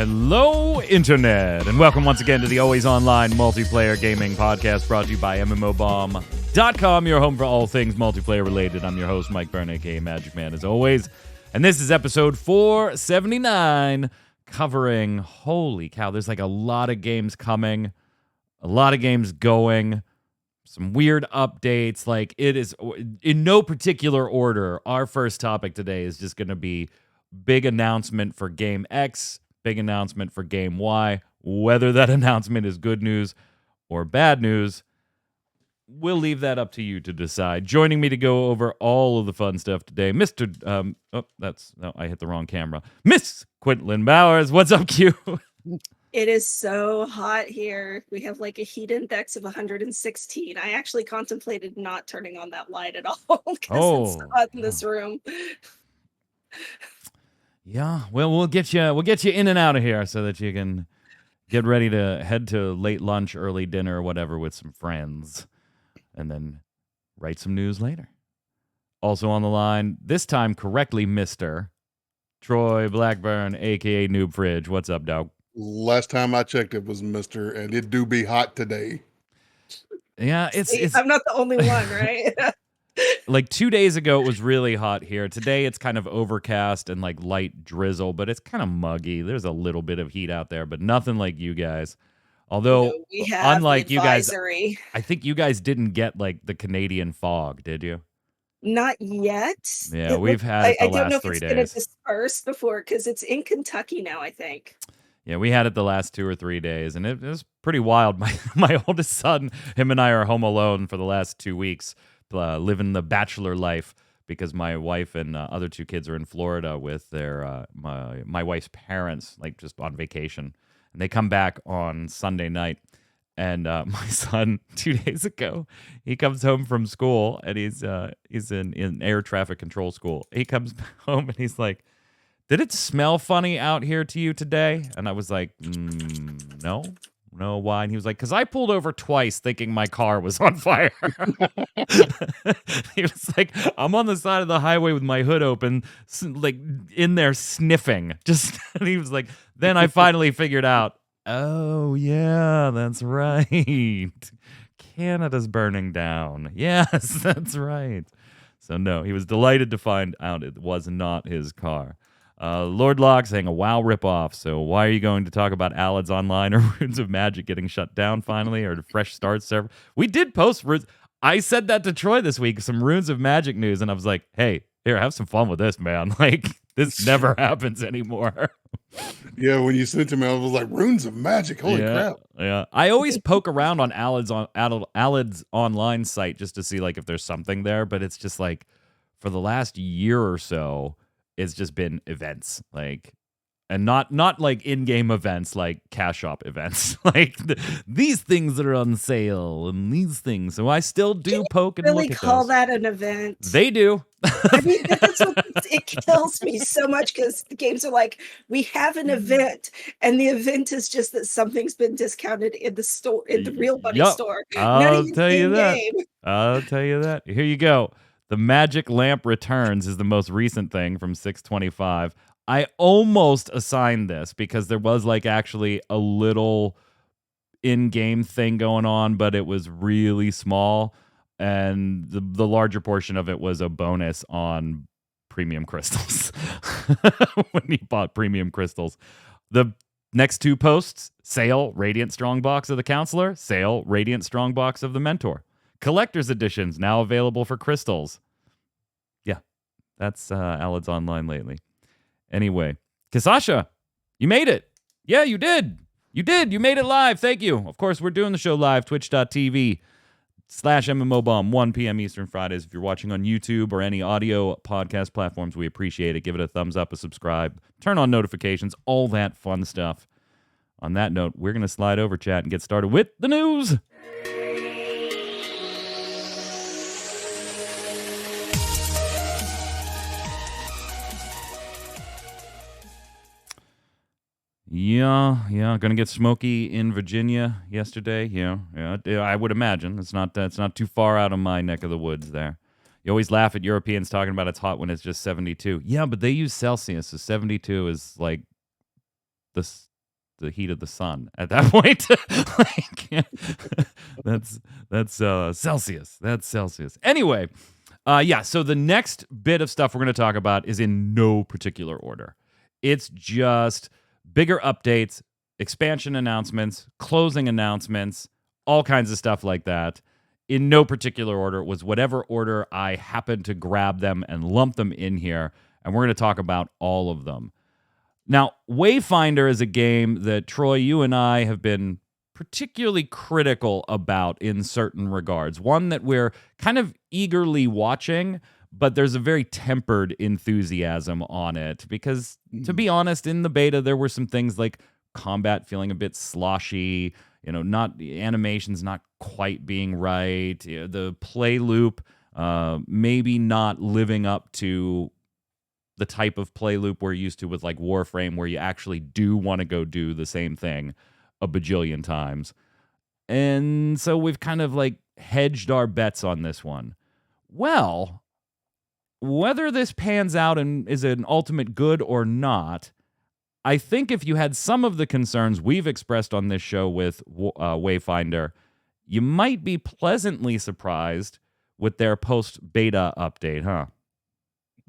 Hello, Internet, and welcome once again to the always online multiplayer gaming podcast brought to you by mmorpg.com, your home for all things multiplayer related. I'm your host, Mike Byrne, aka Magicman, as always. And this is episode 479, covering, holy cow, there's like a lot of games coming, a lot of games going, some weird updates. Like, it is, in no particular order, our first topic today is just going to be big announcement for Game X, big announcement for Game Y. Whether that announcement is good news or bad news, we'll leave that up to you to decide. Joining me to go over all of the fun stuff today, I hit the wrong camera. Miss Quintlin Bowers, what's up, Q? It is so hot here. We have like a heat index of 116. I actually contemplated not turning on that light at all because it's hot in this room. Yeah, well, we'll get you in and out of here so that you can get ready to head to late lunch, early dinner, or whatever with some friends, and then write some news later. Also on the line, this time correctly, Mr. Troy Blackburn, a.k.a. Noob Fridge. What's up, dog? Last time I checked, it was Mr. And it do be hot today. Yeah, it's I'm not the only one, right? Like 2 days ago, it was really hot here. Today, it's kind of overcast and like light drizzle, but it's kind of muggy. There's a little bit of heat out there, but nothing like you guys. Although, we have unlike you guys, advisory. I think you guys didn't get like the Canadian fog, did you? Not yet. Yeah, we've had it the last 3 days. I don't know if it's going to disperse before because it's in Kentucky now, I think. Yeah, we had it the last 2 or 3 days, and it was pretty wild. My oldest son, him and I are home alone for the last 2 weeks, living the bachelor life because my wife and other two kids are in Florida with their my wife's parents, like just on vacation, and they come back on Sunday night. And my son, 2 days ago, he comes home from school, and he's in air traffic control school. He comes home and he's like, "Did it smell funny out here to you today?" And I was like, no, why? And he was like, "Because I pulled over twice thinking my car was on fire." He was like, "I'm on the side of the highway with my hood open, like in there sniffing." And he was like, then I finally figured out, oh, yeah, that's right. Canada's burning down. Yes, that's right. So no, he was delighted to find out it was not his car. Lord Locke saying a WoW ripoff. So why are you going to talk about Alad's Online or Runes of Magic getting shut down finally, or the Fresh Start server? We did post Runes. I said that to Troy this week, some Runes of Magic news, and I was like, hey, here, have some fun with this, man. Like, this never happens anymore. Yeah, when you sent it to me, I was like, Runes of Magic, holy crap. Yeah, I always poke around on Alad's Online site just to see like if there's something there, but it's just like for the last year or so, it's just been events, like, and not like in-game events, like cash shop events, like these things that are on sale and these things. So I still do poke and really look at call those. that an event? They do. I mean, it kills me so much because the games are like, we have an event, and the event is just that something's been discounted in the store, in the real money store. I'll tell you that. Here you go. The Magic Lamp Returns is the most recent thing from 625. I almost assigned this because there was like actually a little in-game thing going on, but it was really small. And the larger portion of it was a bonus on premium crystals when you bought premium crystals. The next two posts, sale, Radiant Strongbox of the Counselor, sale, Radiant Strongbox of the Mentor. Collector's editions now available for crystals. Yeah, that's Alad's Online lately. Anyway, Kasasha, you made it. Yeah, you did. You made it live. Thank you. Of course, we're doing the show live, twitch.tv/MMOBomb, 1 p.m. Eastern Fridays. If you're watching on YouTube or any audio podcast platforms, we appreciate it. Give it a thumbs up, a subscribe, turn on notifications, all that fun stuff. On that note, we're going to slide over chat and get started with the news. Yeah, gonna get smoky in Virginia yesterday. Yeah, I would imagine it's not too far out of my neck of the woods there. You always laugh at Europeans talking about it's hot when it's just 72. Yeah, but they use Celsius, so 72 is like the heat of the sun at that point. Like, that's Celsius. That's Celsius. Anyway, yeah. So the next bit of stuff we're going to talk about is in no particular order. It's just bigger updates, expansion announcements, closing announcements, all kinds of stuff like that. In no particular order. It was whatever order I happened to grab them and lump them in here, and we're going to talk about all of them. Now, Wayfinder is a game that, Troy, you and I have been particularly critical about in certain regards. One that we're kind of eagerly watching, but there's a very tempered enthusiasm on it because, to be honest, in the beta, there were some things like combat feeling a bit sloshy, not the animation's not quite being right, the play loop maybe not living up to the type of play loop we're used to with like Warframe, where you actually do want to go do the same thing a bajillion times. And so we've kind of like hedged our bets on this one. Well, whether this pans out and is an ultimate good or not, I think if you had some of the concerns we've expressed on this show with Wayfinder, you might be pleasantly surprised with their post-beta update, huh?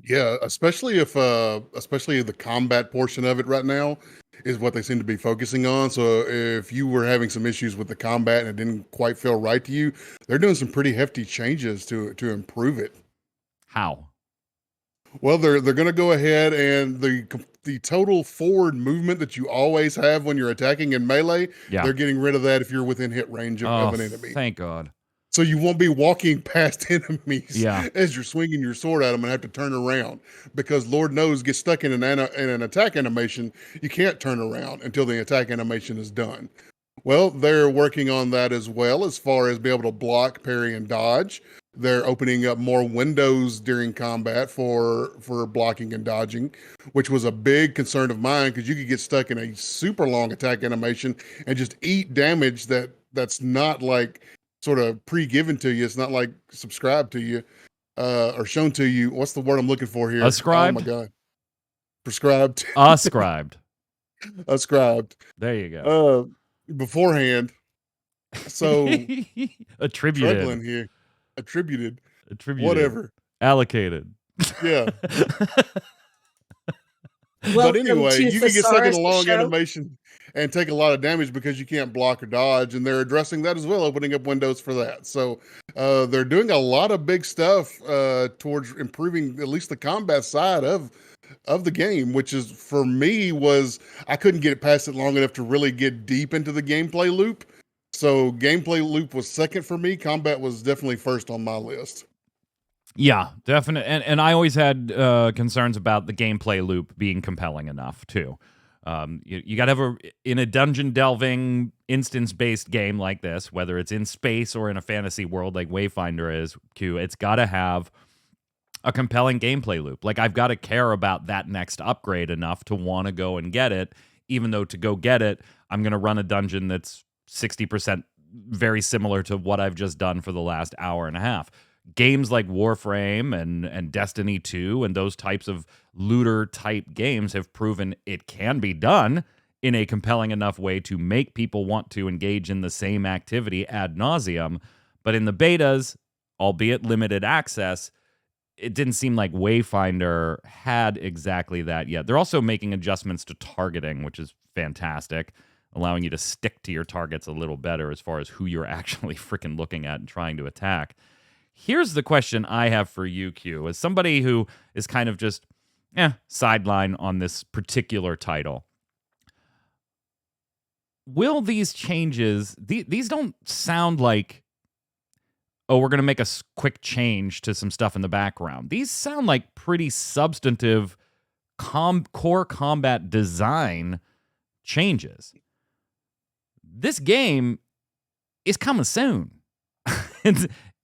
Yeah, especially the combat portion of it right now is what they seem to be focusing on. So if you were having some issues with the combat and it didn't quite feel right to you, they're doing some pretty hefty changes to improve it. How? Well, they're going to go ahead and the total forward movement that you always have when you're attacking in melee, they're getting rid of that if you're within hit range of an enemy. Thank God. So you won't be walking past enemies as you're swinging your sword at them and have to turn around, because Lord knows, get stuck in an attack animation, you can't turn around until the attack animation is done. Well, they're working on that as well, as far as be able to block, parry, and dodge. They're opening up more windows during combat for blocking and dodging, which was a big concern of mine, because you could get stuck in a super long attack animation and just eat damage that's not like sort of pre-given to you. It's not like subscribed to you or shown to you. What's the word I'm looking for here? Ascribed? Oh my God. Prescribed. Ascribed. Ascribed. There you go. Beforehand. So attributed. Struggling here. Attributed. Whatever. Allocated. Yeah. But anyway, you can get stuck in a long animation and take a lot of damage because you can't block or dodge, and they're addressing that as well, opening up windows for that. So they're doing a lot of big stuff towards improving at least the combat side of the game, which is, for me, I couldn't get past it long enough to really get deep into the gameplay loop. So gameplay loop was second for me. Combat was definitely first on my list. Yeah, definitely. And I always had concerns about the gameplay loop being compelling enough, too. You got to have in a dungeon delving instance-based game like this, whether it's in space or in a fantasy world like Wayfinder is, it's got to have a compelling gameplay loop. Like, I've got to care about that next upgrade enough to want to go and get it, even though to go get it, I'm going to run a dungeon that's 60% very similar to what I've just done for the last hour and a half. Games like Warframe and Destiny 2 and those types of looter-type games have proven it can be done in a compelling enough way to make people want to engage in the same activity ad nauseum. But in the betas, albeit limited access, it didn't seem like Wayfinder had exactly that yet. They're also making adjustments to targeting, which is fantastic, allowing you to stick to your targets a little better as far as who you're actually freaking looking at and trying to attack. Here's the question I have for you, Q, as somebody who is kind of just sideline on this particular title. Will these changes, these don't sound like, oh, we're going to make a quick change to some stuff in the background. These sound like pretty substantive core combat design changes. This game is coming soon.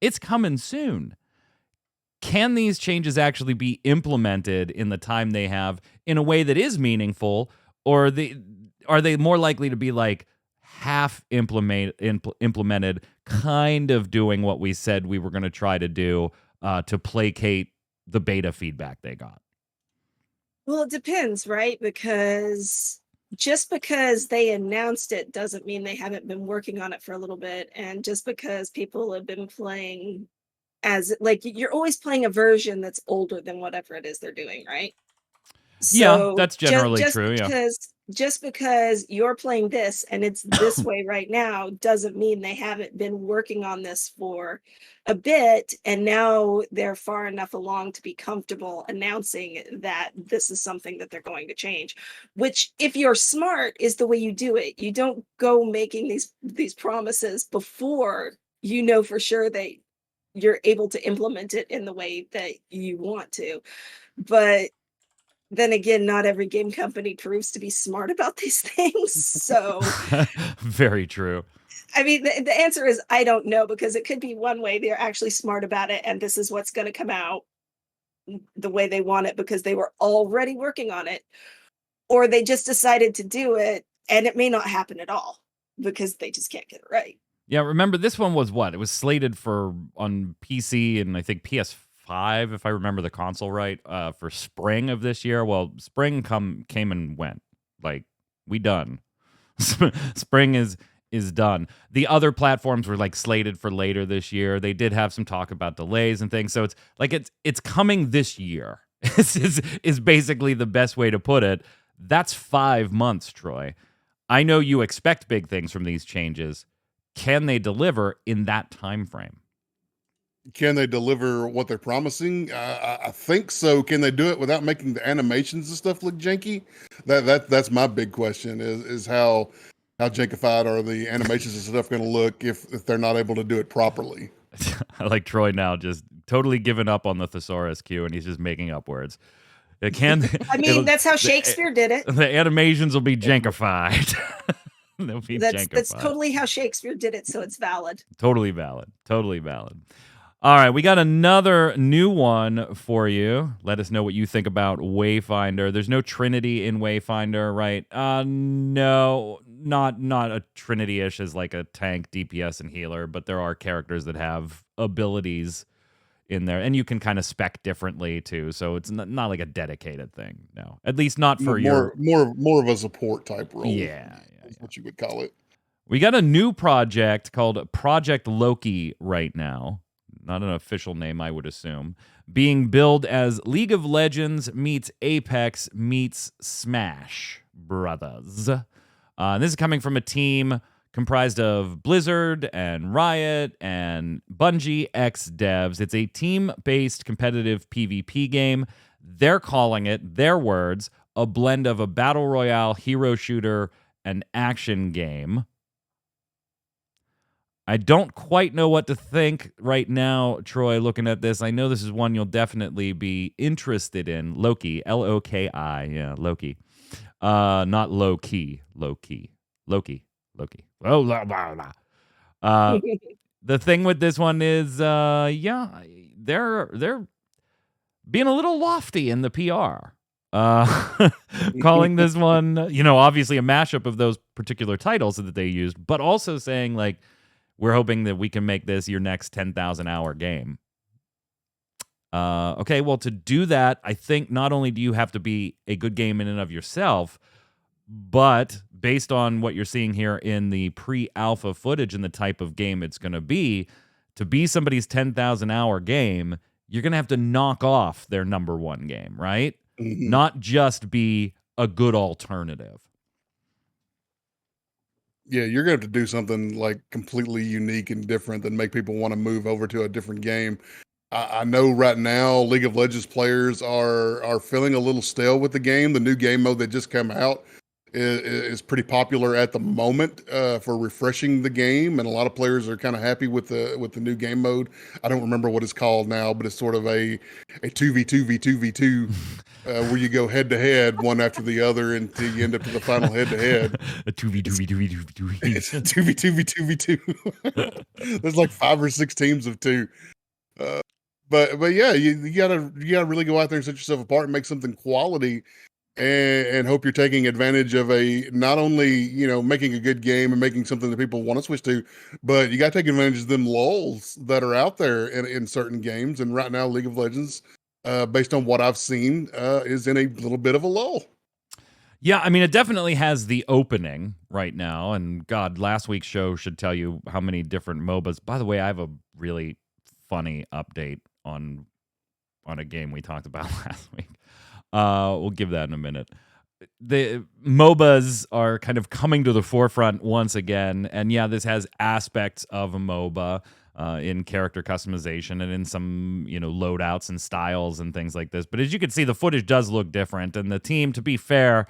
It's coming soon. Can these changes actually be implemented in the time they have in a way that is meaningful, or are they more likely to be like half implemented, kind of doing what we said we were going to try to do to placate the beta feedback they got? Well, it depends, right? Because just because they announced it doesn't mean they haven't been working on it for a little bit. And just because people have been playing as like you're always playing a version that's older than whatever it is they're doing, right? Yeah, So that's generally true. Yeah. just because you're playing this and it's this way right now doesn't mean they haven't been working on this for a bit, and now they're far enough along to be comfortable announcing that this is something that they're going to change. Which, if you're smart, is the way you do it. You don't go making these promises before you know for sure that you're able to implement it in the way that you want to. But then again, not every game company proves to be smart about these things. So, very true. I mean, the answer is I don't know, because it could be one way they're actually smart about it and this is what's going to come out the way they want it because they were already working on it, or they just decided to do it and it may not happen at all because they just can't get it right. Yeah, remember this one was what? It was slated for on PC and I think PS5, if I remember the console right, for spring of this year. Well, spring came and went. Like, we done. Spring is done. The other platforms were like slated for later this year. They did have some talk about delays and things. So it's like it's coming this year. is basically the best way to put it. That's 5 months, Troy. I know you expect big things from these changes. Can they deliver in that time frame? Can they deliver what they're promising? I think so. Can they do it without making the animations and stuff look janky? That's my big question. Is how jankified are the animations and stuff going to look if they're not able to do it properly? I like Troy now, just totally giving up on the thesaurus cue, and he's just making up words. It can. I mean, that's how Shakespeare did it. The animations will be jankified. They'll be jankified. That's totally how Shakespeare did it, so it's valid. Totally valid. Totally valid. All right, we got another new one for you. Let us know what you think about Wayfinder. There's no Trinity in Wayfinder, right? No, not a Trinity-ish as like a tank, DPS, and healer, but there are characters that have abilities in there, and you can kind of spec differently too. So it's not like a dedicated thing. No, at least not for more of a support type role. Yeah, is what you would call it. We got a new project called Project Loki right now. Not an official name, I would assume. Being billed as League of Legends meets Apex meets Smash Brothers. This is coming from a team comprised of Blizzard and Riot and Bungie ex-devs. It's a team-based competitive PvP game. They're calling it, their words, a blend of a battle royale, hero shooter, and action game. I don't quite know what to think right now, Troy, looking at this. I know this is one you'll definitely be interested in. Loki, L-O-K-I, yeah, Loki. Not low-key, Loki. Loki. Oh, blah, blah, blah. The thing with this one is, yeah, they're being a little lofty in the PR. Calling this one, obviously a mashup of those particular titles that they used, but also saying, like, we're hoping that we can make this your next 10,000-hour game. Okay, well, to do that, I think not only do you have to be a good game in and of yourself, but based on what you're seeing here in the pre-alpha footage and the type of game it's going to be somebody's 10,000-hour game, you're going to have to knock off their number one game, right? Mm-hmm. Not just be a good alternative. Yeah, you're going to have to do something like completely unique and different that make people want to move over to a different game. I know right now League of Legends players are feeling a little stale with the game. The new game mode that just came out is pretty popular at the moment for refreshing the game, and a lot of players are kind of happy with the new game mode. I don't remember what it's called now, but it's sort of a 2v2 v2v2 where you go head to head one after the other until you end up to the final head to head. A 2v2v2v2v2. It's a 2v2v2v2. There's like 5 or 6 teams of 2. But yeah, you gotta really go out there and set yourself apart and make something quality. And hope you're taking advantage of not only, making a good game and making something that people want to switch to, but you got to take advantage of them lulls that are out there in certain games. And right now, League of Legends, based on what I've seen, is in a little bit of a lull. Yeah, I mean, it definitely has the opening right now. And God, last week's show should tell you how many different MOBAs. By the way, I have a really funny update on a game we talked about last week. We'll give that in a minute. The MOBAs are kind of coming to the forefront once again. And yeah, this has aspects of a MOBA in character customization and in some, loadouts and styles and things like this. But as you can see, the footage does look different. And the team, to be fair,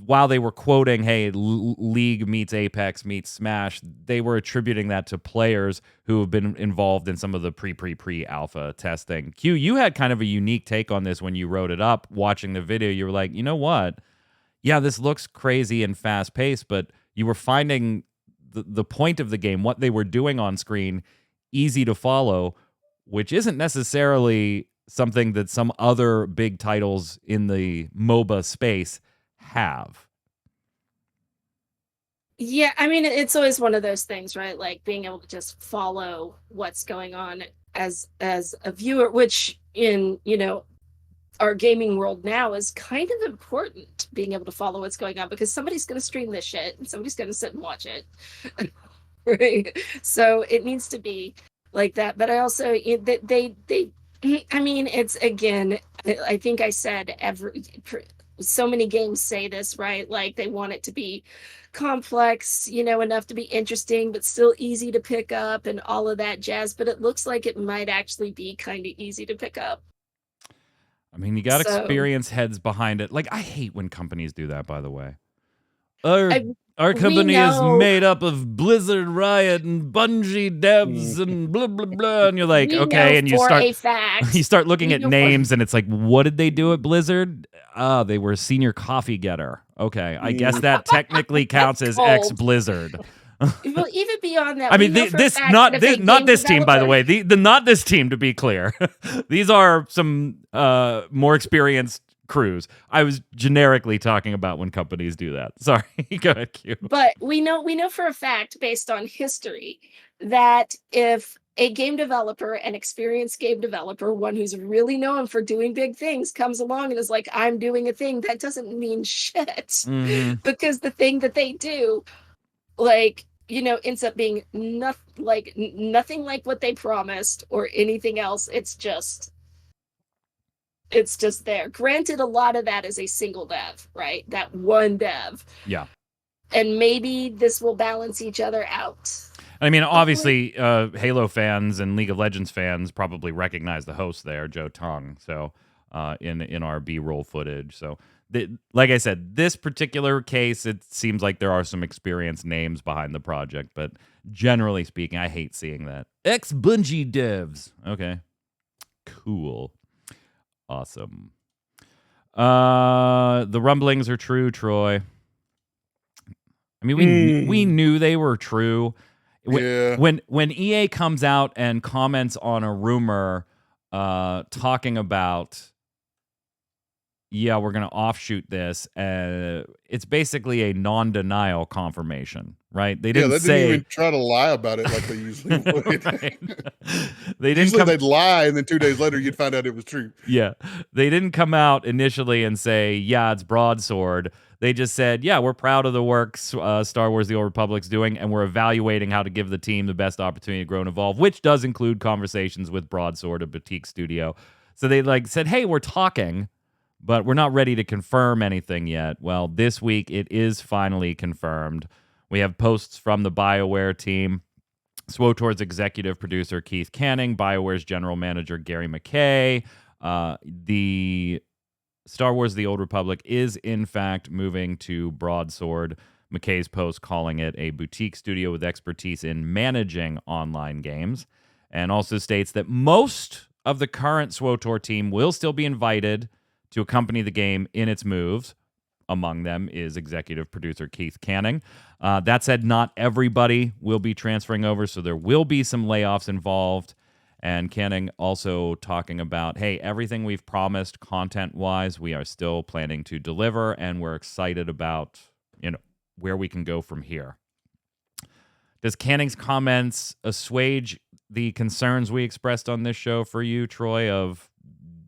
while they were quoting, hey, League meets Apex meets Smash, they were attributing that to players who have been involved in some of the pre-alpha testing. Q, you had kind of a unique take on this when you wrote it up. Watching the video, you were like, you know what? Yeah, this looks crazy and fast-paced, but you were finding the point of the game, what they were doing on screen, easy to follow, which isn't necessarily something that some other big titles in the MOBA space have. Yeah, I mean, it's always one of those things, right? Like being able to just follow what's going on as a viewer, which in, our gaming world now is kind of important, being able to follow what's going on, because somebody's going to stream this shit and somebody's going to sit and watch it. Right? So it needs to be like that. But I also, I mean, it's, again, I think I said so many games say this, right? Like they want it to be complex, enough to be interesting, but still easy to pick up and all of that jazz. But it looks like it might actually be kind of easy to pick up. I mean, you got experience heads behind it. Like, I hate when companies do that, by the way. Our company is made up of Blizzard, Riot, and Bungie devs and blah, blah, blah. And you're like, okay. And you start looking at names and it's like, what did they do at Blizzard? They were a senior coffee getter. Okay. I guess that technically counts as ex-Blizzard. Well, even beyond that, I mean, not this team, by the way. The not this team, to be clear. These are some more experienced crews. I was generically talking about when companies do that. Sorry, go ahead, Q. But we know for a fact, based on history, that if a game developer, an experienced game developer, one who's really known for doing big things, comes along and is like, I'm doing a thing, that doesn't mean shit. Mm-hmm. Because the thing that they do, like, ends up being nothing like what they promised or anything else. It's just there. Granted, a lot of that is a single dev, right? That one dev. Yeah. And maybe this will balance each other out. I mean, obviously, Halo fans and League of Legends fans probably recognize the host there, Joe Tong. So, in our B-roll footage. So, like I said, this particular case, it seems like there are some experienced names behind the project, but generally speaking, I hate seeing that. Ex-Bungie devs. Okay. Cool. Awesome. The rumblings are true, Troy. I mean, we knew they were true. When EA comes out and comments on a rumor talking about, yeah, we're going to offshoot this, it's basically a non-denial confirmation, right? They didn't even try to lie about it like they usually would. Right. They'd lie, and then 2 days later, you'd find out it was true. Yeah. They didn't come out initially and say, yeah, it's Broadsword. They just said, yeah, we're proud of the work Star Wars The Old Republic's doing, and we're evaluating how to give the team the best opportunity to grow and evolve, which does include conversations with Broadsword, a boutique studio. So they said, hey, we're talking, but we're not ready to confirm anything yet. Well, this week it is finally confirmed. We have posts from the BioWare team. SWTOR's executive producer Keith Canning, BioWare's general manager Gary McKay. The Star Wars The Old Republic is, in fact, moving to Broadsword. McKay's post calling it a boutique studio with expertise in managing online games, and also states that most of the current SWTOR team will still be invited to accompany the game in its moves. Among them is executive producer Keith Canning. That said, not everybody will be transferring over, so there will be some layoffs involved. And Canning also talking about, hey, everything we've promised content-wise, we are still planning to deliver, and we're excited about, where we can go from here. Does Canning's comments assuage the concerns we expressed on this show for you, Troy, of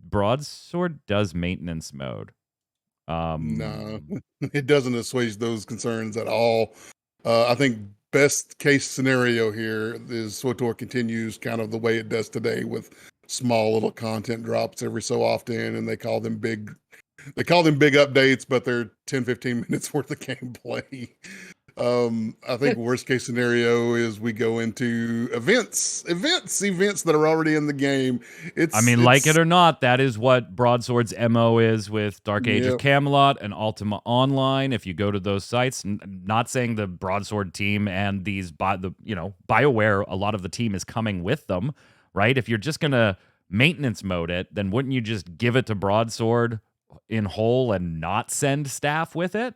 Broadsword does maintenance mode? No, it doesn't assuage those concerns at all. I think best case scenario here is SWTOR continues kind of the way it does today with small little content drops every so often, and they call them big updates, but they're 10, 15 minutes worth of gameplay. I think worst case scenario is we go into events that are already in the game. I mean, like it or not, that is what Broadsword's MO is with Dark Ages Camelot and Ultima Online. If you go to those sites, not saying the Broadsword team and these BioWare, a lot of the team is coming with them, right? If you're just gonna maintenance mode it, then wouldn't you just give it to Broadsword in whole and not send staff with it?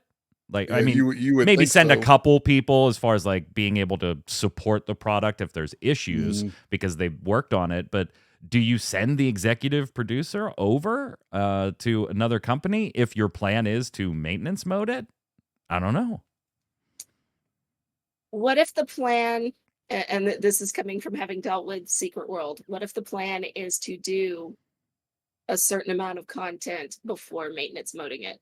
Like, I mean, you would maybe send so. a couple people as far as like being able to support the product if there's issues because they've worked on it. But do you send the executive producer over to another company if your plan is to maintenance mode it? I don't know. What if the plan, and this is coming from having dealt with Secret World, what if the plan is to do a certain amount of content before maintenance moding it?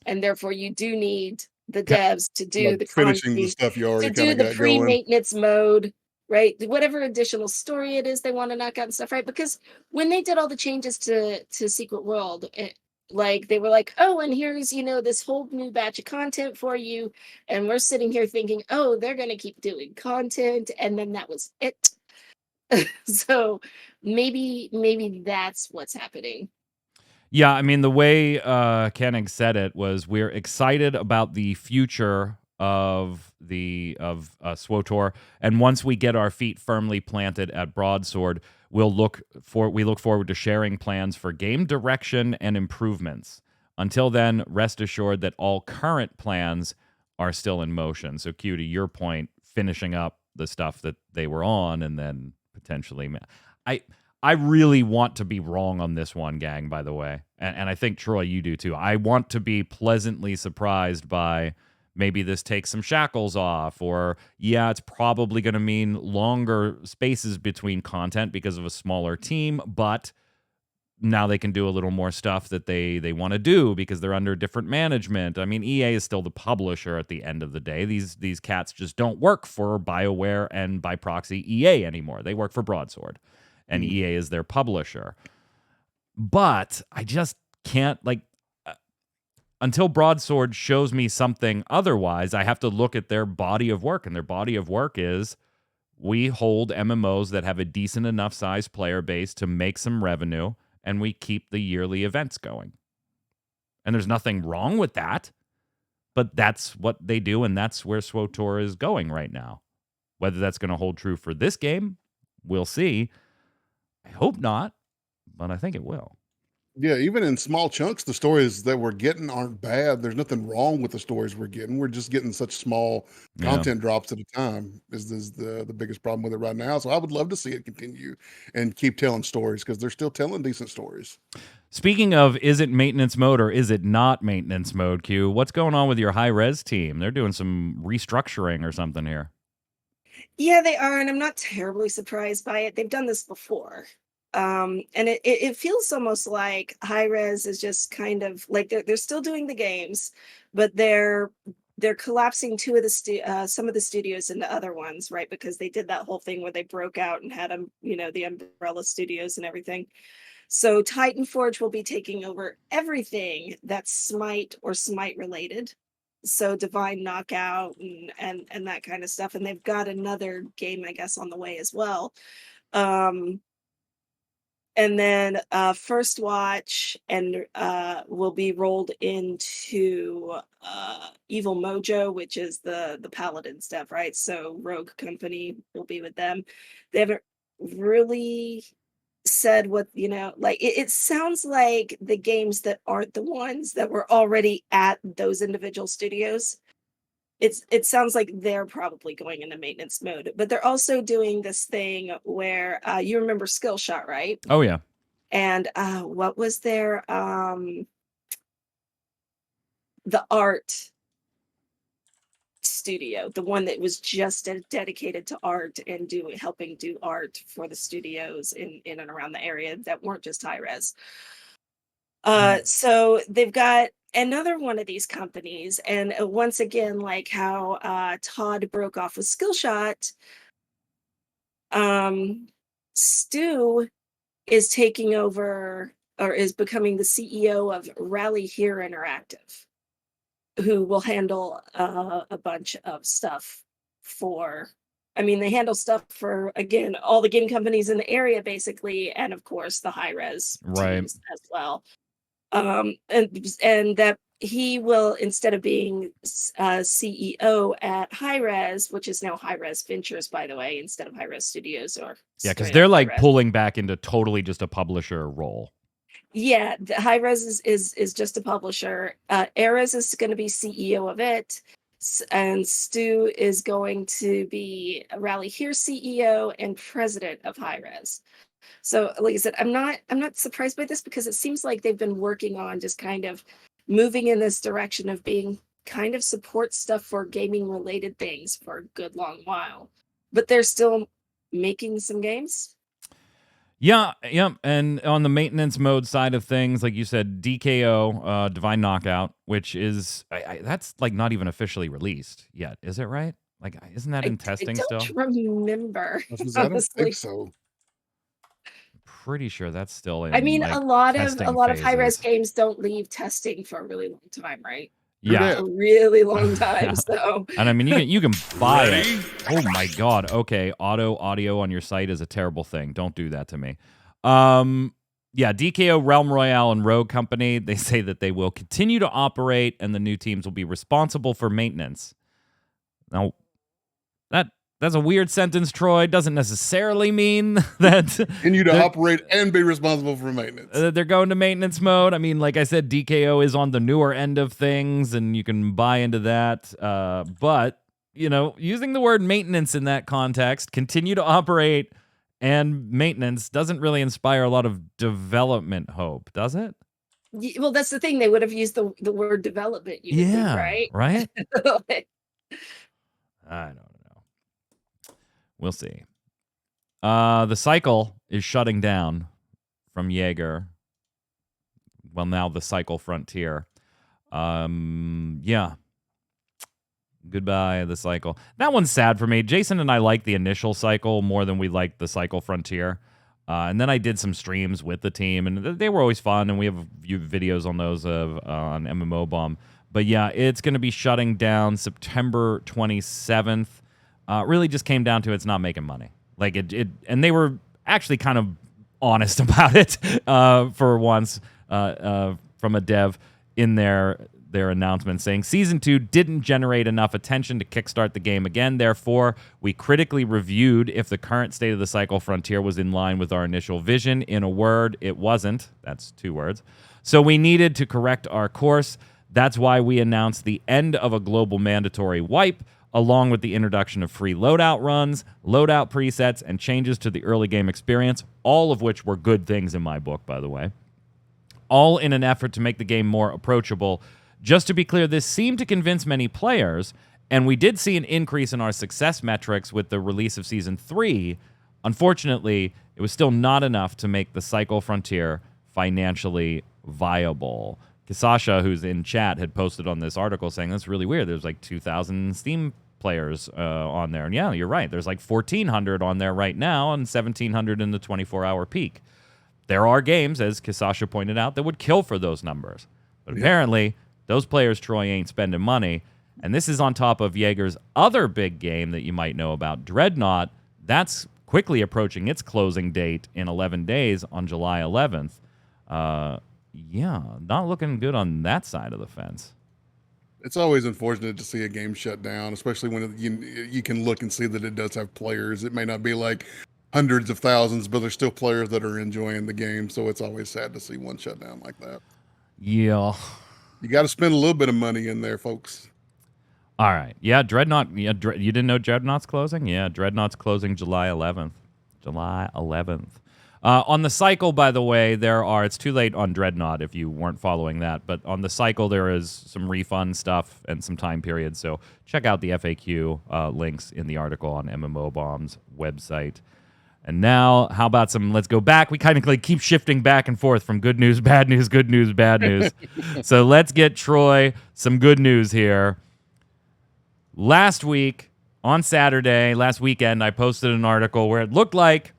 And therefore you do need the devs to do the finishing the stuff you already kind of got going. Pre-maintenance mode, right? Whatever additional story it is they want to knock out and stuff, right? Because when they did all the changes to Secret World, like they were like, oh, and here's this whole new batch of content for you, and we're sitting here thinking, oh, they're gonna keep doing content, and then that was it. So maybe that's what's happening. Yeah, I mean, the way Koenig said it was, we're excited about the future of SWTOR, and once we get our feet firmly planted at Broadsword, we look forward to sharing plans for game direction and improvements. Until then, rest assured that all current plans are still in motion. So, Q, to your point, finishing up the stuff that they were on, and then potentially, I really want to be wrong on this one, gang, by the way. And I think, Troy, you do too. I want to be pleasantly surprised by maybe this takes some shackles off, or, yeah, it's probably going to mean longer spaces between content because of a smaller team, but now they can do a little more stuff that they want to do because they're under different management. I mean, EA is still the publisher at the end of the day. These cats just don't work for BioWare and, by proxy, EA anymore. They work for Broadsword. And EA is their publisher. But I just can't, until Broadsword shows me something otherwise, I have to look at their body of work. And their body of work is, we hold MMOs that have a decent enough size player base to make some revenue, and we keep the yearly events going. And there's nothing wrong with that, but that's what they do, and that's where SWTOR is going right now. Whether that's going to hold true for this game, we'll see. I hope not, but I think it will. Yeah, even in small chunks, the stories that we're getting aren't bad. There's nothing wrong with the stories we're getting. We're just getting such small content drops at a time is the biggest problem with it right now. So I would love to see it continue and keep telling stories, because they're still telling decent stories. Speaking of, is it maintenance mode or is it not maintenance mode, Q? What's going on with your hi-rez team? They're doing some restructuring or something here. Yeah, they are, and I'm not terribly surprised by it. They've done this before. And it feels almost like hi-rez is just kind of like they're still doing the games, but they're collapsing some of the studios into other ones, right? Because they did that whole thing where they broke out and had the umbrella studios and everything. So Titan Forge will be taking over everything that's Smite or Smite related. So Divine Knockout and that kind of stuff. And they've got another game, I guess, on the way as well. And then First Watch and will be rolled into Evil Mojo, which is the Paladin stuff, right? So Rogue Company will be with them. They haven't really said what, it sounds like the games that aren't the ones that were already at those individual studios, it sounds like they're probably going into maintenance mode. But they're also doing this thing where you remember Skillshot, right? Oh yeah. And what was their the art studio, the one that was just dedicated to art and helping do art for the studios in and around the area that weren't just hi-rez. So they've got another one of these companies, and once again, like how Todd broke off with Skillshot, Stu is taking over or is becoming the CEO of Rally Here Interactive, who will handle a bunch of stuff for. I mean, they handle stuff for, again, all the game companies in the area, basically, and of course the hi-rez teams as well. And that he will, instead of being CEO at hi-rez, which is now hi-rez Ventures, by the way, instead of hi-rez Studios or because they're like pulling back into totally just a publisher role. Yeah, the hi-rez is just a publisher. Erez is going to be CEO of it, and Stu is going to be a Rally Here CEO and president of hi-rez. So, like I said, I'm not surprised by this, because it seems like they've been working on just kind of moving in this direction of being kind of support stuff for gaming related things for a good long while. But they're still making some games. Yeah. And on the maintenance mode side of things, like you said, DKO, Divine Knockout, which is that's like not even officially released yet, is it? Right? Like, isn't that in testing still? I don't remember. I don't think so. Pretty sure that's still in. I mean, like, a lot testing of hi-rez games don't leave testing for a really long time, right? Yeah, a really long time. So, and I mean, you can buy it. Oh my god. Okay, audio on your site is a terrible thing. Don't do that to me. Yeah, DKO, Realm Royale, and Rogue Company. They say that they will continue to operate, and the new teams will be responsible for maintenance. Now, that's a weird sentence, Troy. Doesn't necessarily mean that continue to operate and be responsible for maintenance. They're going to maintenance mode. I mean, like I said, DKO is on the newer end of things, and you can buy into that. But, using the word maintenance in that context, continue to operate and maintenance, doesn't really inspire a lot of development hope, does it? Well, that's the thing. They would have used the word development. You would think, right? Right? I don't know. We'll see. The cycle is shutting down from Jaeger. Well, now the cycle frontier. Yeah. Goodbye, the cycle. That one's sad for me. Jason and I like the initial cycle more than we liked the cycle frontier. And then I did some streams with the team, and they were always fun, and we have a few videos on those on MMOBomb. But yeah, it's going to be shutting down September 27th. Really just came down to it's not making money. Like and they were actually kind of honest about it for once from a dev in their announcement, saying Season 2 didn't generate enough attention to kickstart the game again. Therefore, we critically reviewed if the current state of the cycle frontier was in line with our initial vision. In a word, it wasn't. That's 2 words. So we needed to correct our course. That's why we announced the end of a global mandatory wipe, along with the introduction of free loadout runs, loadout presets, and changes to the early game experience, all of which were good things in my book, by the way. All in an effort to make the game more approachable. Just to be clear, this seemed to convince many players, and we did see an increase in our success metrics with the release of Season 3. Unfortunately, it was still not enough to make the Cycle Frontier financially viable. Kisasha, who's in chat, had posted on this article saying that's really weird. There's like 2,000 Steam players on there. And yeah, you're right. There's like 1,400 on there right now and 1,700 in the 24-hour peak. There are games, as Kisasha pointed out, that would kill for those numbers. But apparently, those players, Troy, ain't spending money. And this is on top of Jaeger's other big game that you might know about, Dreadnought. That's quickly approaching its closing date in 11 days on July 11th. Yeah, not looking good on that side of the fence. It's always unfortunate to see a game shut down, especially when you can look and see that it does have players. It may not be like hundreds of thousands, but there's still players that are enjoying the game. So it's always sad to see one shut down like that. Yeah. You got to spend a little bit of money in there, folks. All right. Yeah, Dreadnought. Yeah, you didn't know Dreadnought's closing? Yeah, Dreadnought's closing July 11th. July 11th. On the cycle, by the way, it's too late on Dreadnought if you weren't following that, but on the cycle there is some refund stuff and some time periods, so check out the FAQ links in the article on MMOBomb's website. And now, how about let's go back. We kind of like keep shifting back and forth from good news, bad news, good news, bad news. So let's get Troy some good news here. Last week, on Saturday, last weekend, I posted an article where it looked like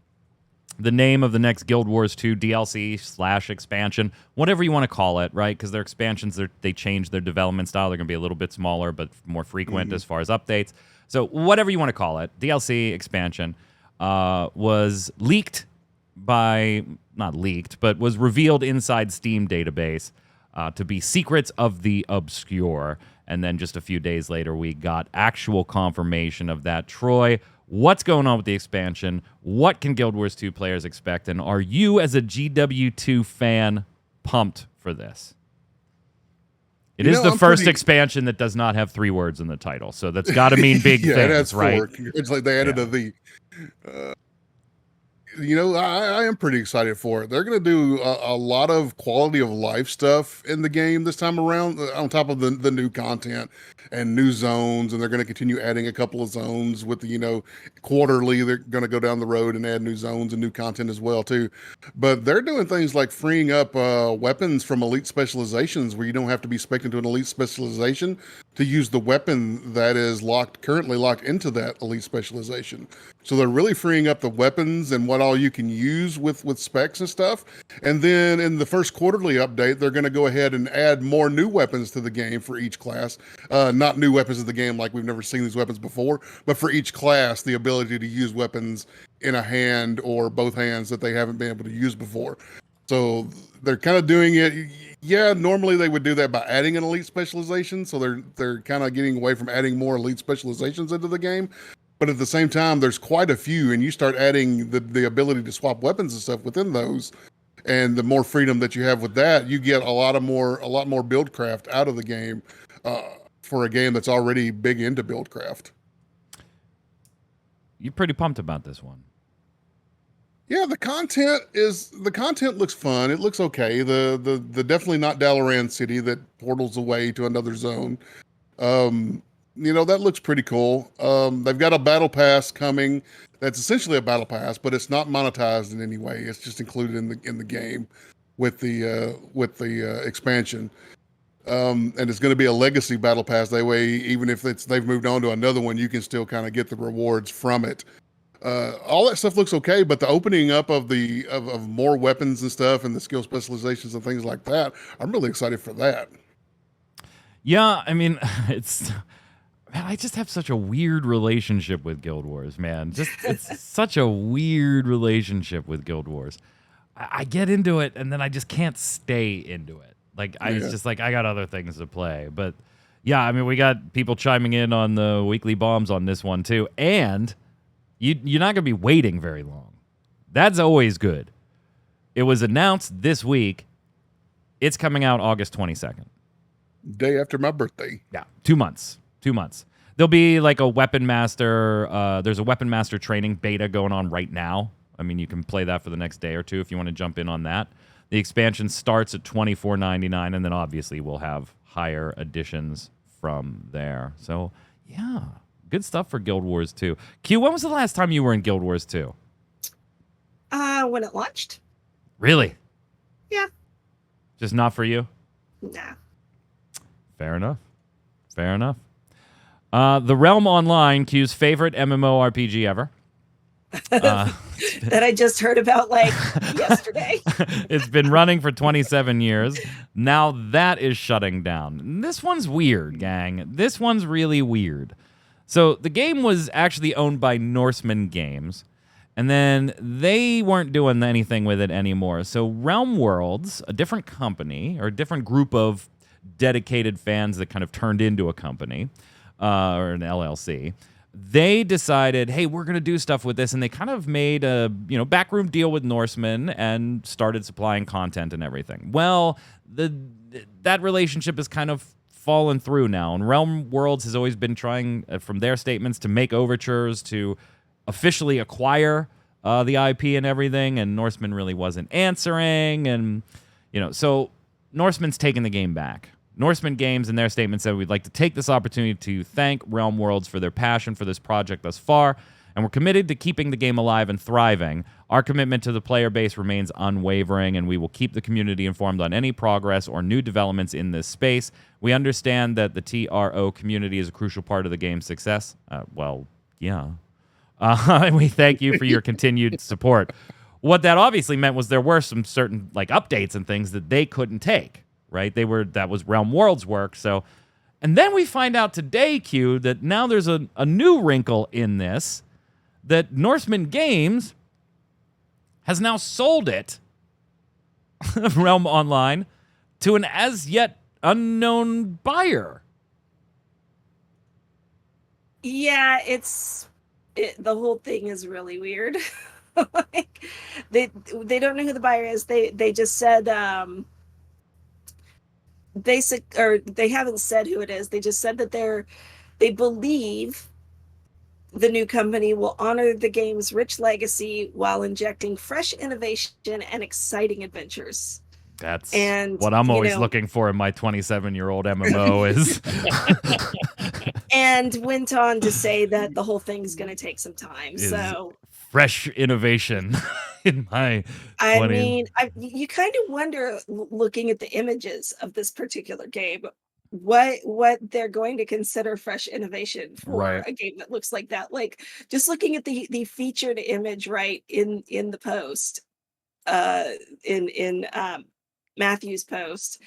the name of the next Guild Wars 2 DLC / expansion, whatever you want to call it, right? Because their expansions, they change their development style. They're going to be a little bit smaller, but more frequent as far as updates. So whatever you want to call it, DLC expansion was leaked not leaked, but was revealed inside Steam database to be Secrets of the Obscure. And then just a few days later, we got actual confirmation of that. Troy, what's going on with the expansion? What can Guild Wars 2 players expect? And are you, as a GW2 fan, pumped for this? It is the first expansion that does not have 3 words in the title, so that's got to mean big things, it has right? 4. It's like they added a "the." I am pretty excited for it. They're going to do a lot of quality of life stuff in the game this time around, on top of the new content and new zones. And they're going to continue adding a couple of zones with the, quarterly. They're going to go down the road and add new zones and new content as well, too. But they're doing things like freeing up weapons from elite specializations where you don't have to be spec'd into an elite specialization to use the weapon that is currently locked into that elite specialization. So they're really freeing up the weapons and what all you can use with specs and stuff. And then in the first quarterly update, they're going to go ahead and add more new weapons to the game for each class. Not new weapons in the game like we've never seen these weapons before, but for each class, the ability to use weapons in a hand or both hands that they haven't been able to use before. So they're kind of doing it. Yeah, normally they would do that by adding an elite specialization. So they're kind of getting away from adding more elite specializations into the game. But at the same time, there's quite a few, and you start adding the ability to swap weapons and stuff within those, and the more freedom that you have with that, you get a lot more buildcraft out of the game for a game that's already big into buildcraft. You're pretty pumped about this one. Yeah, the content looks fun. It looks okay. The definitely not Dalaran City that portals away to another zone. That looks pretty cool. They've got a battle pass coming. That's essentially a battle pass, but it's not monetized in any way. It's just included in the game with the expansion. And it's going to be a legacy battle pass. That way, even if they've moved on to another one, you can still kind of get the rewards from it. All that stuff looks okay, but the opening up of more weapons and stuff and the skill specializations and things like that, I'm really excited for that. Yeah, I mean, I just have such a weird relationship with Guild Wars, man. It's such a weird relationship with Guild Wars. I get into it, and then I just can't stay into it. It's just like, I got other things to play. But, yeah, I mean, we got people chiming in on the weekly bombs on this one, too. And you're not going to be waiting very long. That's always good. It was announced this week. It's coming out August 22nd. Day after my birthday. Yeah, 2 months. 2 months. There'll be like a Weapon Master. There's a Weapon Master training beta going on right now. I mean, you can play that for the next day or two if you want to jump in on that. The expansion starts at $24.99, and then obviously we'll have higher editions from there. So, yeah, good stuff for Guild Wars 2. Q, when was the last time you were in Guild Wars 2? When it launched. Really? Yeah. Just not for you? Nah. Fair enough. Fair enough. The Realm Online, Q's favorite MMORPG ever. That I just heard about yesterday. It's been running for 27 years. Now that is shutting down. This one's weird, gang. This one's really weird. So the game was actually owned by Norseman Games, and then they weren't doing anything with it anymore. So Realm Worlds, a different company, or a different group of dedicated fans that kind of turned into a company, or an LLC, they decided, hey, we're going to do stuff with this, and they kind of made a backroom deal with Norseman and started supplying content and everything. Well, that relationship has kind of fallen through now, and Realm Worlds has always been trying, from their statements, to make overtures to officially acquire the IP and everything, and Norseman really wasn't answering, and so Norseman's taking the game back. Norseman Games, in their statement, said, we'd like to take this opportunity to thank Realm Worlds for their passion for this project thus far, and we're committed to keeping the game alive and thriving. Our commitment to the player base remains unwavering, and we will keep the community informed on any progress or new developments in this space. We understand that the TRO community is a crucial part of the game's success. Well, yeah. And we thank you for your continued support. What that obviously meant was there were some certain like updates and things that they couldn't take, right? That was Realm World's work. So, and then we find out today, Q, that now there's a new wrinkle in this, that Norseman Games has now sold it, Realm Online, to an as yet unknown buyer. Yeah, the whole thing is really weird. Like, they don't know who the buyer is. They just said they haven't said who it is. They just said that they believe the new company will honor the game's rich legacy while injecting fresh innovation and exciting adventures. That's what I'm always looking for in my 27-year-old MMO is. And went on to say that the whole thing's going to take some time. So fresh innovation in my 20s. I mean, you kind of wonder, looking at the images of this particular game, what they're going to consider fresh innovation for a game that looks like that. Like, just looking at the featured image right in the post, in Matthew's post,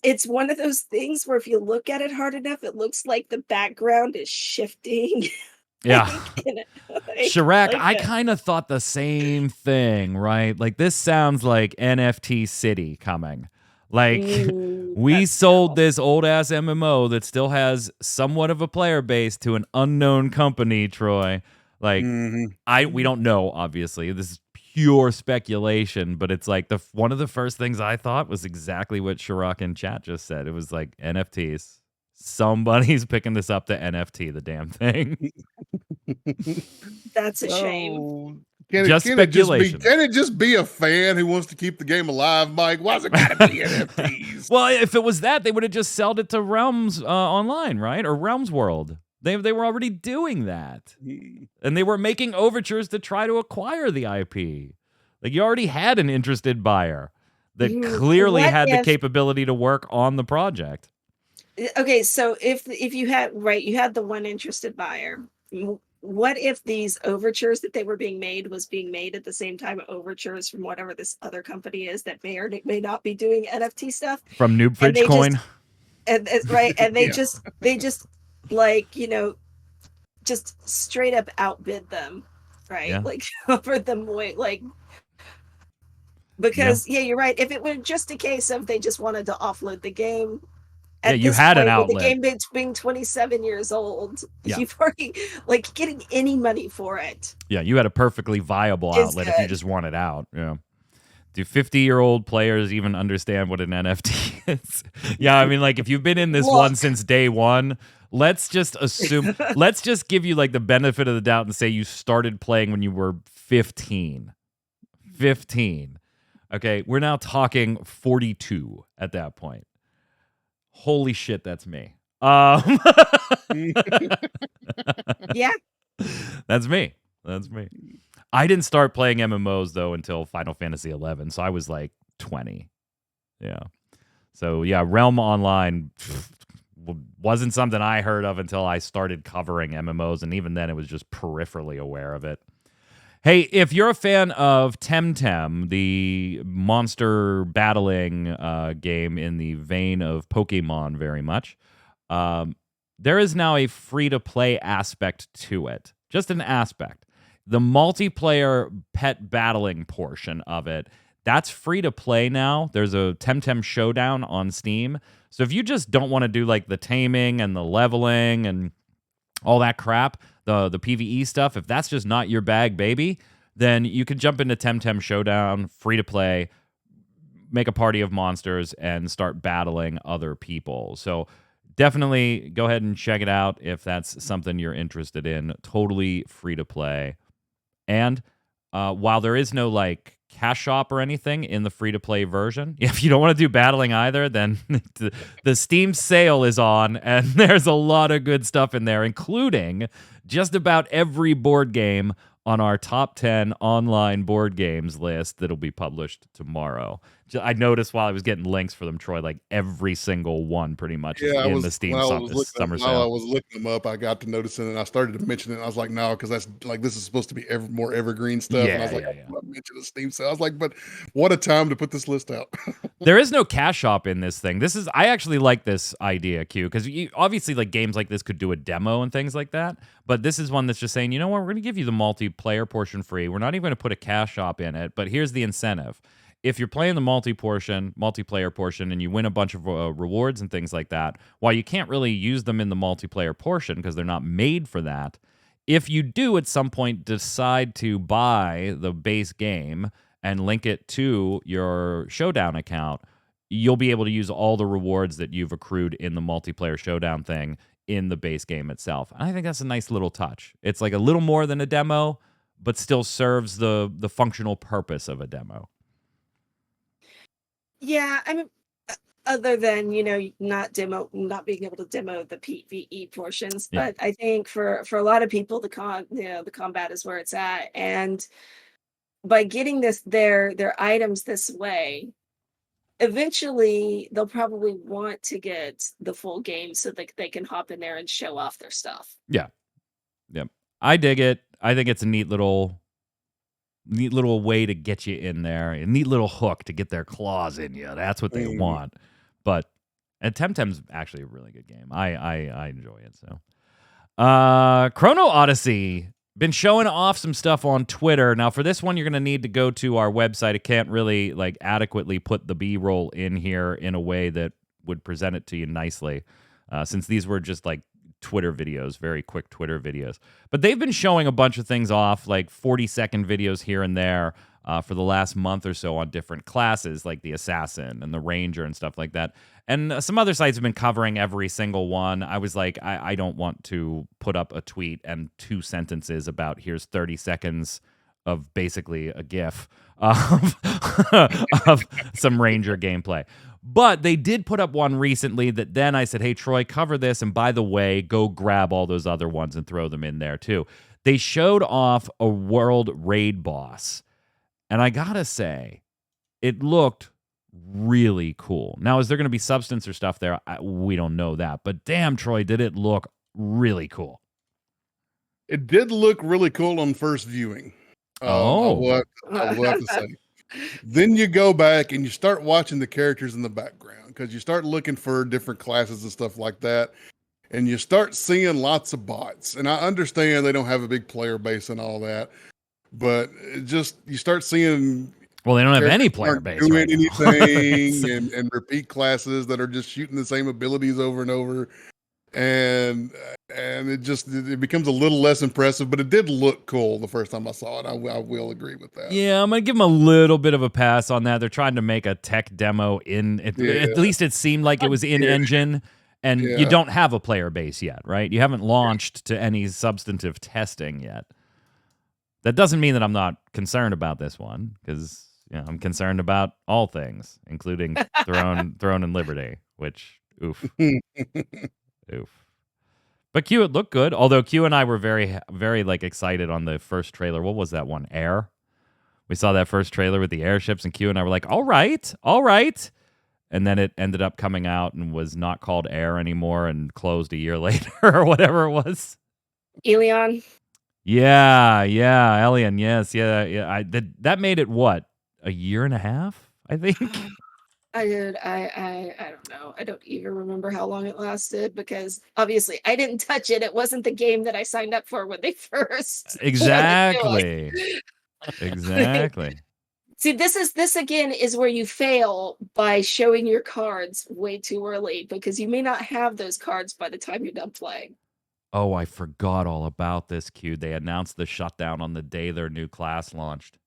it's one of those things where if you look at it hard enough, it looks like the background is shifting. Yeah. Chirac, I kind of thought the same thing, right? Like, this sounds like NFT City coming. Like, we sold this old-ass MMO that still has somewhat of a player base to an unknown company, Troy. Like, we don't know, obviously. This is pure speculation, but it's like one of the first things I thought was exactly what Chirac in chat just said. It was like, NFTs. Somebody's picking this up to NFT, the damn thing. That's a shame. Can it just be a fan who wants to keep the game alive, Mike? Why's it gotta be NFTs? Well, if it was that, they would have just sold it to Realms Online, right? Or Realms World. They were already doing that. And they were making overtures to try to acquire the IP. Like, you already had an interested buyer that clearly had the capability to work on the project. Okay, so if you had you had the one interested buyer. What if these overtures that they were being made was being made at the same time overtures from whatever this other company is that may or may not be doing NFT stuff from Noob Fridge Coin, and they just like, just straight up outbid them, right? Yeah. Like, offered them way, like, because you're right. If it were just a case of they just wanted to offload the game. You had an outlet. The game being 27 years old, you've already, like, getting any money for it. Yeah, you had a perfectly viable outlet if you just wanted out. Yeah. Do 50-year-old players even understand what an NFT is? Yeah, I mean, like, if you've been in this one since day one, let's just assume, let's just give you, like, the benefit of the doubt and say you started playing when you were 15. 15. Okay, we're now talking 42 at that point. Holy shit, that's me. Yeah. That's me. I didn't start playing MMOs, though, until Final Fantasy 11, so I was like 20. Yeah. So, yeah, Realm Online wasn't something I heard of until I started covering MMOs, and even then it was just peripherally aware of it. Hey, if you're a fan of Temtem, the monster battling game in the vein of Pokemon very much, there is now a free-to-play aspect to it. Just an aspect. The multiplayer pet battling portion of it, that's free-to-play now. There's a Temtem Showdown on Steam. So if you just don't want to do like the taming and the leveling and all that crap, the PvE stuff, if that's just not your bag, baby, then you can jump into Temtem Showdown, free to play, make a party of monsters, and start battling other people. So definitely go ahead and check it out if that's something you're interested in. Totally free to play. And while there is no like cash shop or anything in the free-to-play version, if you don't want to do battling either, then the Steam sale is on, and there's a lot of good stuff in there, including just about every board game on our top 10 online board games list that'll be published tomorrow. I noticed while I was getting links for them, Troy, like every single one pretty much is in the Steam summer sale. While I was looking them up, I got to noticing it, and I started to mention it, and I was like, no, because that's like, this is supposed to be more evergreen stuff. And I was like, I mentioned the Steam sale. I was like, but what a time to put this list out. There is no cash shop in this thing. I actually like this idea, Q, because obviously like games like this could do a demo and things like that, but this is one that's just saying, you know what, we're going to give you the multiplayer portion free. We're not even going to put a cash shop in it, but here's the incentive. If you're playing the multiplayer portion, and you win a bunch of rewards and things like that, while you can't really use them in the multiplayer portion because they're not made for that, if you do at some point decide to buy the base game and link it to your Showdown account, you'll be able to use all the rewards that you've accrued in the multiplayer Showdown thing in the base game itself. And I think that's a nice little touch. It's like a little more than a demo, but still serves the functional purpose of a demo. Yeah, I mean, other than, not being able to demo the PvE portions, but I think for a lot of people, the combat is where it's at, and by getting their items this way, eventually they'll probably want to get the full game so that they can hop in there and show off their stuff. Yeah. Yep. I dig it. I think it's a neat little way to get you in there, a neat little hook to get their claws in you. That's what they want. But and Temtem's actually a really good game. I enjoy it. So Chrono Odyssey been showing off some stuff on Twitter. Now for this one, you're gonna need to go to our website. It can't really like adequately put the B-roll in here in a way that would present it to you nicely, since these were just like Twitter videos, very quick Twitter videos. But they've been showing a bunch of things off, like 40-second videos here and there for the last month or so on different classes, like the Assassin and the Ranger and stuff like that. And some other sites have been covering every single one. I was like, I don't want to put up a tweet and 2 sentences about here's 30 seconds of basically a GIF of some Ranger gameplay. But they did put up one recently that then I said, hey, Troy, cover this. And by the way, go grab all those other ones and throw them in there too. They showed off a world raid boss. And I gotta say, it looked really cool. Now, is there going to be substance or stuff there? We don't know that. But damn, Troy, did it look really cool. It did look really cool on first viewing. I will have to say. Then you go back and you start watching the characters in the background, because you start looking for different classes and stuff like that. And you start seeing lots of bots. And I understand they don't have a big player base and all that, but you start seeing. Well, they don't have any player base. Doing anything and repeat classes that are just shooting the same abilities over and over. And it becomes a little less impressive, but it did look cool the first time I saw it. I will agree with that. Yeah, I'm gonna give them a little bit of a pass on that. They're trying to make a tech demo at least it seemed like it was in engine, and you don't have a player base yet, right? You haven't launched to any substantive testing yet. That doesn't mean that I'm not concerned about this one, because I'm concerned about all things, including Throne and Liberty, which oof. Oof. But Q, it looked good. Although Q and I were very, very like excited on the first trailer. What was that one? Air. We saw that first trailer with the airships, and Q and I were like, all right. And then it ended up coming out and was not called Air anymore and closed a year later or whatever it was. Elion. Yeah, Elion. Yes, yeah. That made it what, a year and a half, I think. I don't know. I don't even remember how long it lasted, because obviously I didn't touch it. It wasn't the game that I signed up for when they first. Exactly. See, this again is where you fail by showing your cards way too early, because you may not have those cards by the time you're done playing. Oh, I forgot all about this, Q. They announced the shutdown on the day their new class launched.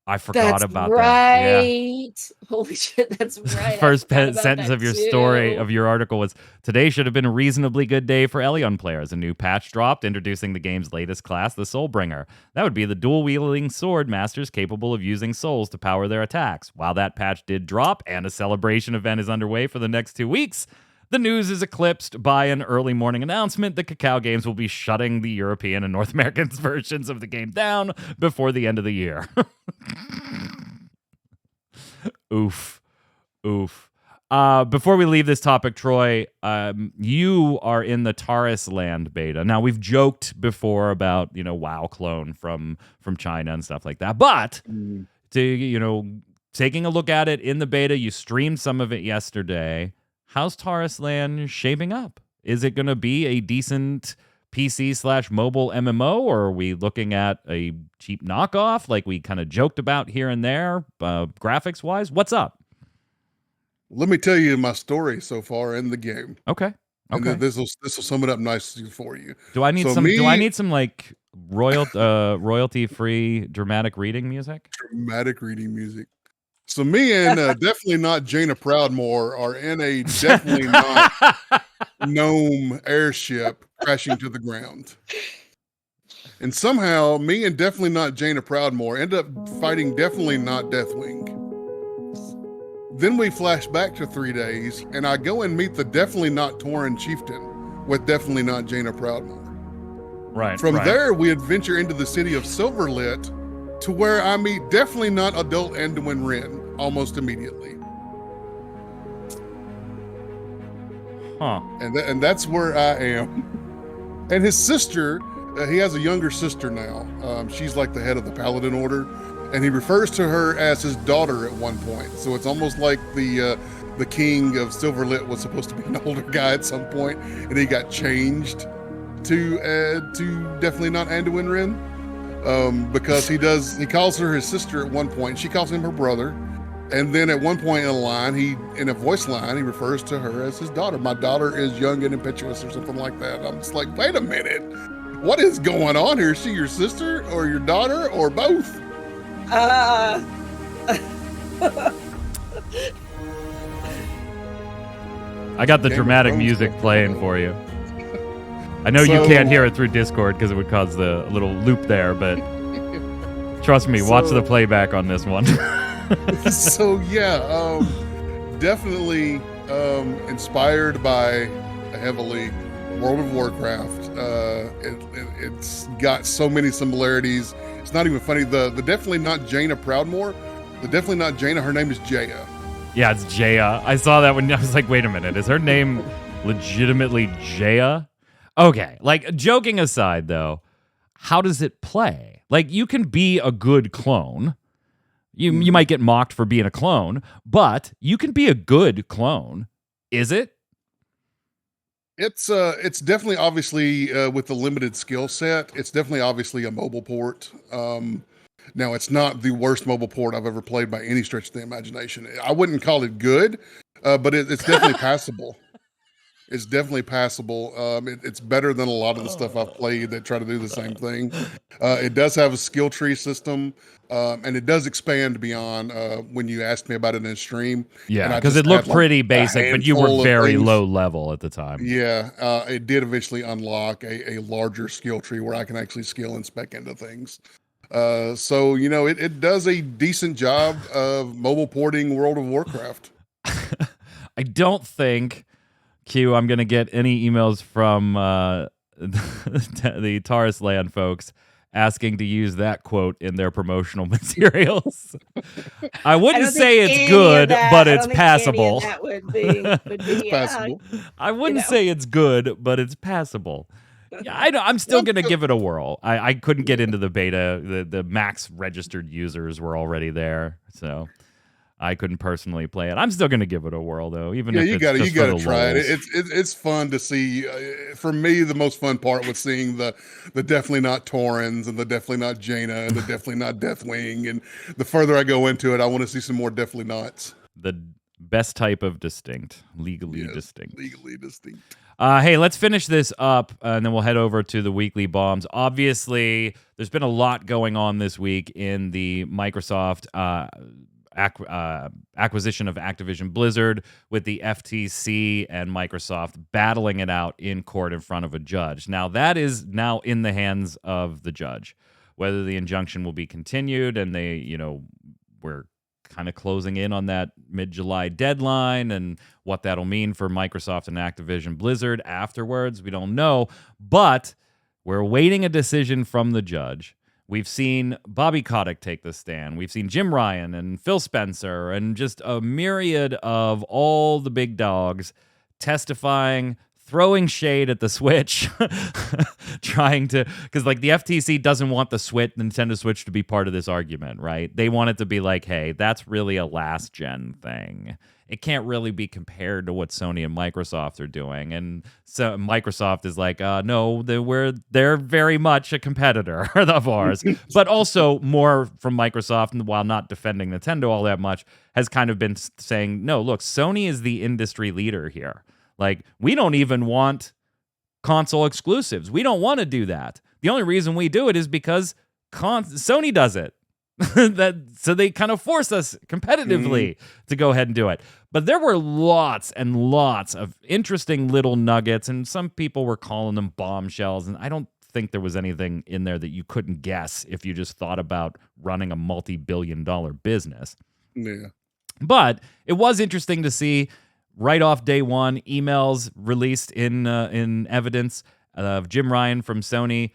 I forgot about that. Yeah. Holy shit, that's right. First sentence of your story, of your article was, today should have been a reasonably good day for Elion players. A new patch dropped, introducing the game's latest class, the Soulbringer. That would be the dual-wielding sword masters capable of using souls to power their attacks. While that patch did drop, and a celebration event is underway for the next 2 weeks, the news is eclipsed by an early morning announcement that Cacao Games will be shutting the European and North American versions of the game down before the end of the year. Oof. Before we leave this topic, Troy, you are in the Taurus Land beta. Now, we've joked before about, WoW clone from China and stuff like that. But, taking a look at it in the beta, you streamed some of it yesterday. How's Taurus Land shaping up? Is it going to be a decent PC/mobile MMO, or are we looking at a cheap knockoff like we kind of joked about here and there, graphics-wise? What's up? Let me tell you my story so far in the game. Okay. And this will sum it up nicely for you. Do I need some like royalty-free dramatic reading music? Dramatic reading music. So me and definitely not Jaina Proudmoore are in a definitely not gnome airship crashing to the ground. And somehow me and definitely not Jaina Proudmoore end up fighting definitely not Deathwing. Then we flash back to 3 days and I go and meet the definitely not Tauren chieftain with definitely not Jaina Proudmoore. Right. From there, we adventure into the city of Silverlit, to where I meet definitely not adult Anduin Wren almost immediately. Huh. And that's where I am. And his sister, he has a younger sister now. She's like the head of the Paladin Order, and he refers to her as his daughter at one point. So it's almost like the king of Silverlit was supposed to be an older guy at some point, and he got changed to definitely not Anduin Wren. Because he calls her his sister at one point. She calls him her brother. And then at one point in a voice line, he refers to her as his daughter. My daughter is young and impetuous or something like that. I'm just like, wait a minute. What is going on here? Is she your sister or your daughter or both? I got the dramatic music playing for you. I know you can't hear it through Discord because it would cause the little loop there, but trust me, watch the playback on this one. So yeah, definitely inspired by heavily World of Warcraft. It's got so many similarities. It's not even funny. The definitely not Jaina Proudmoore. The definitely not Jaina. Her name is Jaya. Yeah, it's Jaya. I saw that when I was like, wait a minute, is her name legitimately Jaya? Okay, like joking aside though, how does it play? Like you can be a good clone. You might get mocked for being a clone, but you can be a good clone. Is it? It's definitely obviously with the limited skill set, it's definitely obviously a mobile port. Now it's not the worst mobile port I've ever played by any stretch of the imagination. I wouldn't call it good, but it's definitely passable. It's definitely passable. It's better than a lot of the stuff I've played that try to do the same thing. It does have a skill tree system, and it does expand beyond when you asked me about it in a stream. Yeah, because it looked pretty basic, but you were very low level at the time. Yeah, it did eventually unlock a larger skill tree where I can actually skill and spec into things. So, it does a decent job of mobile porting World of Warcraft. I don't think... Q, I'm going to get any emails from the Taurus Land folks asking to use that quote in their promotional materials. I wouldn't say it's good, but it's passable. That would be passable. I wouldn't say it's good, but it's passable. Yeah, I'm still going to give it a whirl. I couldn't get into the beta. The max registered users were already there, so... I couldn't personally play it. I'm still going to give it a whirl, though. Even if you got to try it. It's fun to see. For me, the most fun part was seeing the definitely not Taurens and the definitely not Jaina and the definitely not Deathwing. And the further I go into it, I want to see some more definitely nots. The Best type of distinct, legally distinct. Legally distinct. Hey, let's finish this up, and then we'll head over to the weekly bombs. Obviously, there's been a lot going on this week in the Microsoft acquisition of Activision Blizzard, with the FTC and Microsoft battling it out in court in front of a judge. Now, that is now in the hands of the judge. Whether the injunction will be continued, and we're kind of closing in on that mid-July deadline, and what that'll mean for Microsoft and Activision Blizzard afterwards, we don't know. But we're awaiting a decision from the judge. We've seen Bobby Kotick take the stand. We've seen Jim Ryan and Phil Spencer and just a myriad of all the big dogs testifying, throwing shade at the Switch, trying to, because like the FTC doesn't want the Nintendo Switch to be part of this argument, right? They want it to be like, hey, that's really a last gen thing. It can't really be compared to what Sony and Microsoft are doing. And so Microsoft is like, no, they're very much a competitor of ours. But also more from Microsoft, and while not defending Nintendo all that much, has kind of been saying, no, look, Sony is the industry leader here. Like, we don't even want console exclusives. We don't want to do that. The only reason we do it is because Sony does it. So they kind of force us competitively to go ahead and do it. But there were lots and lots of interesting little nuggets, and some people were calling them bombshells, and I don't think there was anything in there that you couldn't guess if you just thought about running a multi-billion-dollar business. Yeah. But it was interesting to see right off day one emails released in evidence of Jim Ryan from Sony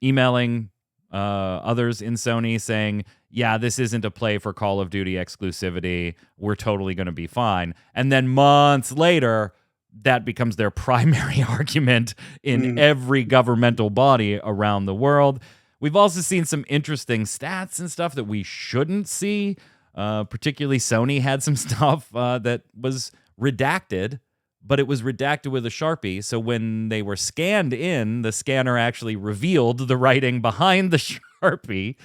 emailing others in Sony saying, yeah, this isn't a play for Call of Duty exclusivity. We're totally going to be fine. And then months later, that becomes their primary argument in every governmental body around the world. We've also seen some interesting stats and stuff that we shouldn't see. Particularly Sony had some stuff that was redacted, but it was redacted with a Sharpie. So when they were scanned in, the scanner actually revealed the writing behind the Sharpie.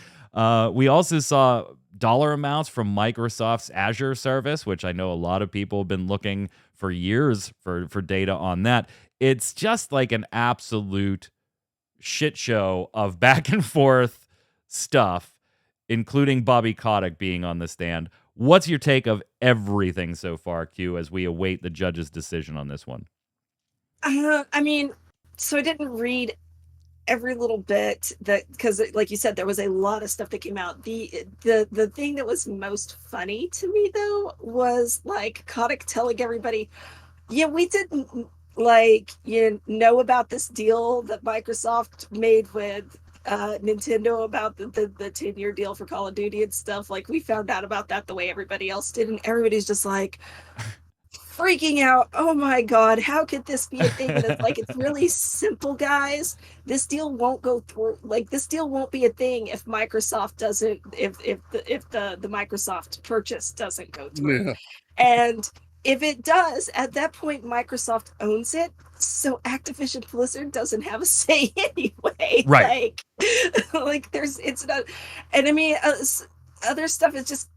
We also saw dollar amounts from Microsoft's Azure service, which I know a lot of people have been looking for years for data on that. It's just like an absolute shit show of back and forth stuff, including Bobby Kotick being on the stand. What's your take of everything so far, Q, as we await the judge's decision on this one? I mean, so I didn't read every little bit, that because like you said, there was a lot of stuff that came out. The thing that was most funny to me though was like Kotick telling everybody, yeah, we didn't know about this deal that Microsoft made with Nintendo about the 10-year deal for Call of Duty and stuff. Like, we found out about that the way everybody else did, and everybody's just like freaking out. Oh my god, how could this be a thing? And it's like, it's really simple, guys. This deal won't go through. Like, this deal won't be a thing if Microsoft doesn't, if the Microsoft purchase doesn't go through. Yeah. And if it does, at that point Microsoft owns it, so Activision Blizzard doesn't have a say anyway. Right. Like it's not. And I mean, other stuff is just,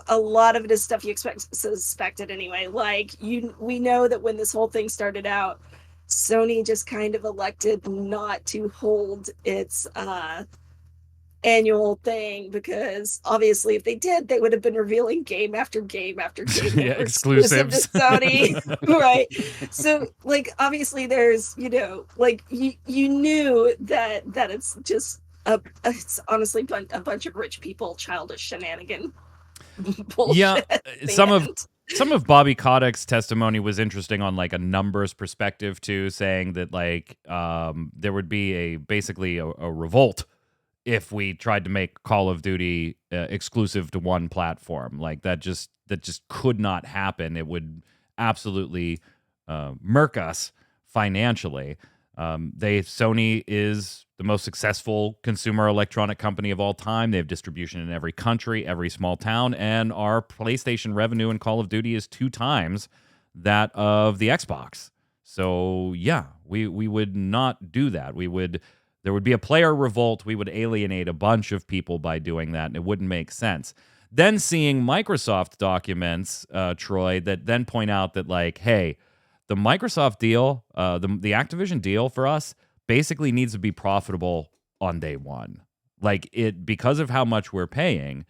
a lot of it is stuff you suspected anyway. Like, we know that when this whole thing started out, Sony just kind of elected not to hold its annual thing, because obviously if they did, they would have been revealing game after game after game exclusives to Sony. Right. So like, obviously there's, like you knew that it's just it's honestly a bunch of rich people childish shenanigan bullshit. Yeah. Some of Bobby Kotick's testimony was interesting on like a numbers perspective too, saying that like there would be basically a revolt if we tried to make Call of Duty exclusive to one platform. Like, that just could not happen. It would absolutely murk us financially. Sony is the most successful consumer electronic company of all time. They have distribution in every country, every small town, and our PlayStation revenue in Call of Duty is 2 times that of the Xbox. So yeah, we would not do that. There would be a player revolt. We would alienate a bunch of people by doing that, and it wouldn't make sense. Then seeing Microsoft documents, Troy, that then point out that, like, hey, the Microsoft deal, the Activision deal for us basically needs to be profitable on day one. Like, because of how much we're paying,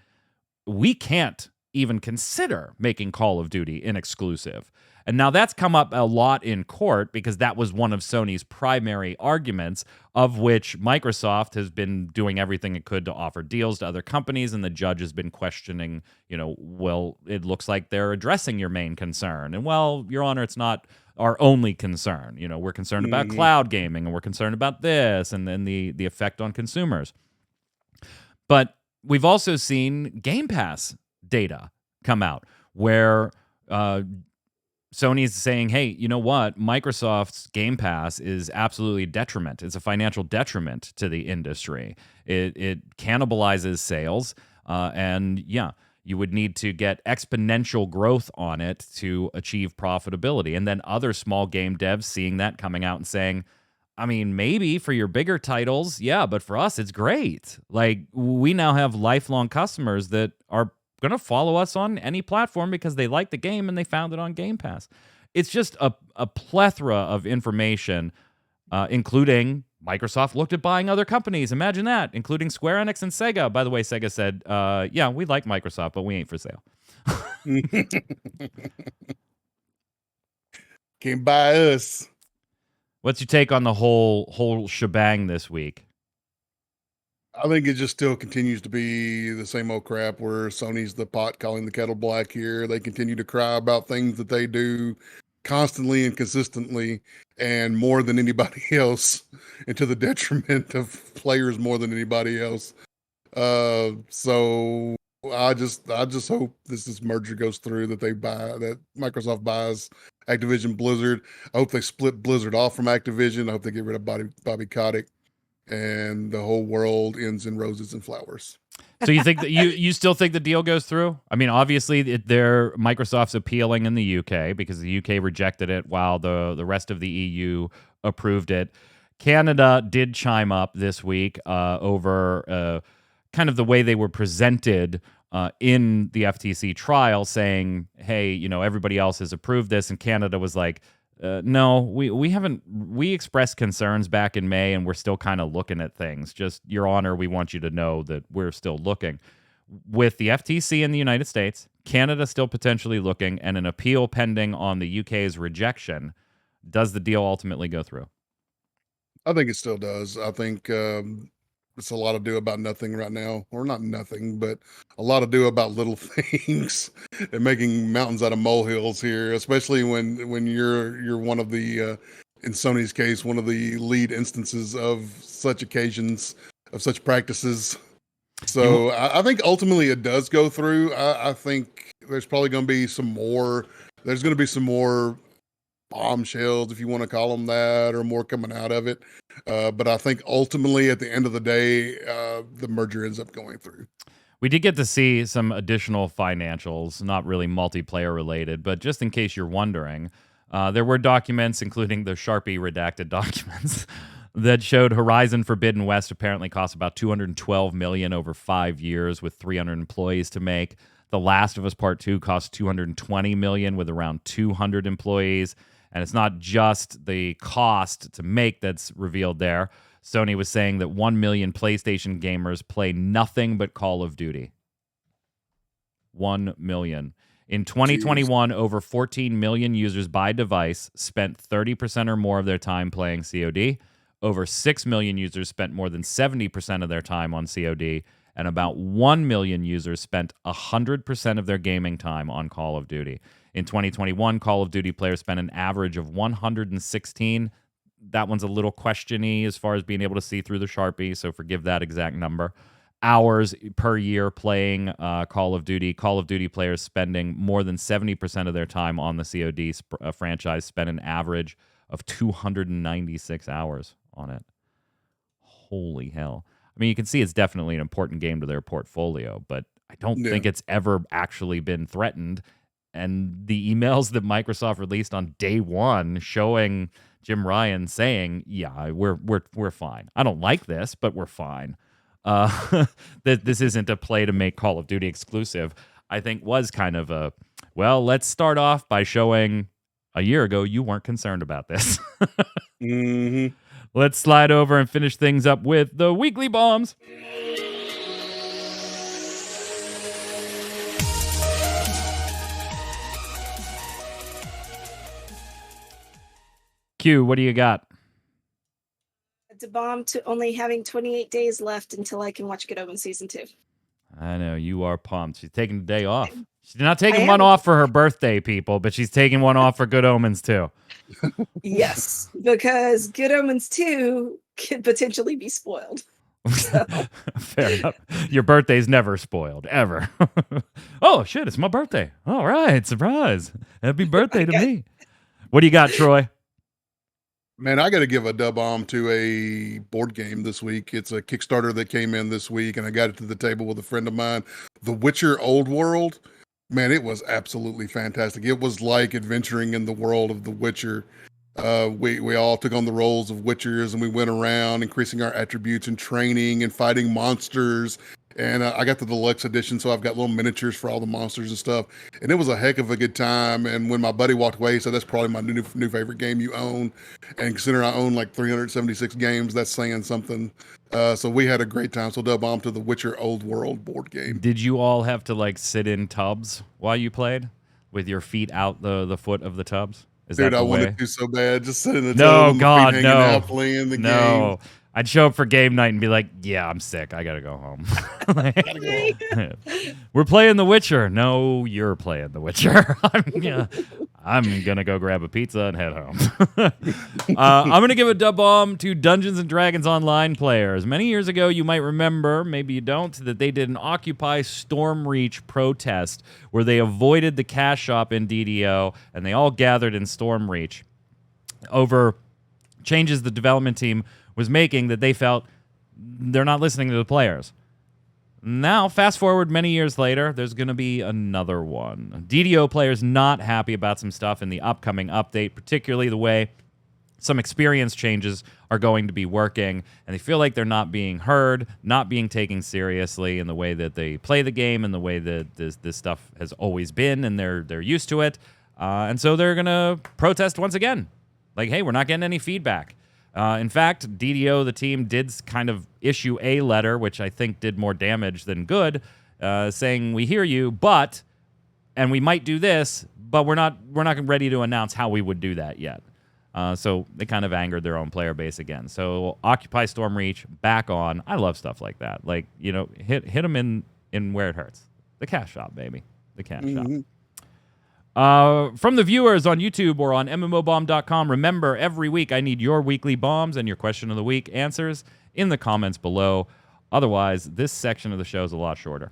we can't even consider making Call of Duty an exclusive. And now that's come up a lot in court because that was one of Sony's primary arguments, of which Microsoft has been doing everything it could to offer deals to other companies, and the judge has been questioning, well, it looks like they're addressing your main concern. And, well, Your Honor, it's not our only concern. We're concerned about cloud gaming, and we're concerned about this, and then the effect on consumers. But we've also seen Game Pass data come out where Sony's saying, hey, you know what? Microsoft's Game Pass is absolutely a detriment. It's a financial detriment to the industry. It cannibalizes sales. And yeah, you would need to get exponential growth on it to achieve profitability. And then other small game devs seeing that, coming out and saying, I mean, maybe for your bigger titles, yeah, but for us, it's great. Like, we now have lifelong customers that are going to follow us on any platform because they like the game and they found it on Game Pass. It's just a plethora of information, including Microsoft looked at buying other companies. Imagine that, including Square Enix and Sega. By the way, Sega said, yeah, we like Microsoft, but we ain't for sale. Can't buy us. What's your take on the whole shebang this week? I think it just still continues to be the same old crap where Sony's the pot calling the kettle black here. They continue to cry about things that they do constantly and consistently and more than anybody else, and to the detriment of players more than anybody else. So I just hope this merger goes through, that Microsoft buys Activision Blizzard. I hope they split Blizzard off from Activision. I hope they get rid of Bobby Kotick, and the whole world ends in roses and flowers. So you think that you still think the deal goes through? I mean, obviously, Microsoft's appealing in the UK because the UK rejected it while the rest of the EU approved it. Canada did chime up this week over kind of the way they were presented in the FTC trial, saying, hey, everybody else has approved this, and Canada was like, no, we haven't. We expressed concerns back in May, and we're still kind of looking at things. Just, Your Honor, we want you to know that we're still looking. With the FTC in the United States, Canada still potentially looking, and an appeal pending on the UK's rejection, does the deal ultimately go through? I think it still does. I think it's a lot ado about nothing right now, or not nothing, but a lot ado about little things and making mountains out of molehills here, especially when you're one of the, in Sony's case, one of the lead instances of such occasions, of such practices. So I think ultimately it does go through. I think there's probably going to be some more. There's going to be some more bombshells, if you want to call them that, or more coming out of it. But I think ultimately, at the end of the day, the merger ends up going through. We did get to see some additional financials, not really multiplayer related, but just in case you're wondering, there were documents, including the Sharpie redacted documents, that showed Horizon Forbidden West apparently cost about $212 million over 5 years with 300 employees to make. The Last of Us Part 2 cost $220 million with around 200 employees. And it's not just the cost to make that's revealed there. Sony was saying that 1 million PlayStation gamers play nothing but Call of Duty. 1 million. In 2021, over 14 million users by device spent 30% or more of their time playing COD. Over 6 million users spent more than 70% of their time on COD. And about 1 million users spent 100% of their gaming time on Call of Duty. In 2021, Call of Duty players spent an average of 116. That one's a little question-y as far as being able to see through the Sharpie, so forgive that exact number. Hours per year playing Call of Duty. Call of Duty players spending more than 70% of their time on the COD franchise spent an average of 296 hours on it. Holy hell. I mean, you can see it's definitely an important game to their portfolio, but I don't think it's ever actually been threatened. And the emails that Microsoft released on day one showing Jim Ryan saying, yeah, we're fine. I don't like this, but we're fine. that this isn't a play to make Call of Duty exclusive, I think was kind of a, well, let's start off by showing a year ago you weren't concerned about this. Mm-hmm. Let's slide over and finish things up with the weekly bombs. Q, what do you got? To bomb to only having 28 days left until I can watch Good Omens Season 2. I know, you are pumped. She's taking the day off. She's not taking one off for her birthday, people, but she's taking one off for Good Omens too. Yes, because Good Omens 2 could potentially be spoiled. So. Fair enough. Your birthday's never spoiled, ever. Oh, shit, it's my birthday. All right, surprise. Happy birthday to me. What do you got, Troy? Man, I got to give a dub bomb to a board game this week. It's a Kickstarter that came in this week, and I got it to the table with a friend of mine. The Witcher Old World. Man, it was absolutely fantastic. It was like adventuring in the world of The Witcher. We all took on the roles of Witchers, and we went around increasing our attributes and training and fighting monsters. And I got the deluxe edition, so I've got little miniatures for all the monsters and stuff. And it was a heck of a good time. And when my buddy walked away, he said, that's probably my new favorite game you own. And considering I own like 376 games, that's saying something. So we had a great time. So dub bomb to the Witcher Old World board game. Did you all have to like sit in tubs while you played with your feet out the foot of the tubs? Is Dude, that I the way? wanted to so bad. Just sit in the tub. No, and God, hanging no. out, playing the game. I'd show up for game night and be like, yeah, I'm sick. I got to go home. We're playing The Witcher. No, you're playing The Witcher. I'm going to go grab a pizza and head home. I'm going to give a dub bomb to Dungeons & Dragons Online players. Many years ago, you might remember, maybe you don't, that they did an Occupy Stormreach protest where they avoided the cash shop in DDO, and they all gathered in Stormreach over changes the development team was making that they felt they're not listening to the players. Now, fast forward many years later, there's going to be another one. DDO players not happy about some stuff in the upcoming update, particularly the way some experience changes are going to be working, and they feel like they're not being heard, not being taken seriously in the way that they play the game and the way that this stuff has always been, and they're used to it. And so they're going to protest once again. Like, hey, we're not getting any feedback. In fact, DDO, the team, did kind of issue a letter, which I think did more damage than good, saying, we hear you, but, and we might do this, but we're not ready to announce how we would do that yet. So they kind of angered their own player base again. So Occupy Stormreach, back on. I love stuff like that. Like, you know, hit them in where it hurts. The cash shop, baby. The cash shop. From the viewers on YouTube or on mmobomb.com, remember, every week I need your weekly bombs and your question of the week answers in the comments below. Otherwise, this section of the show is a lot shorter.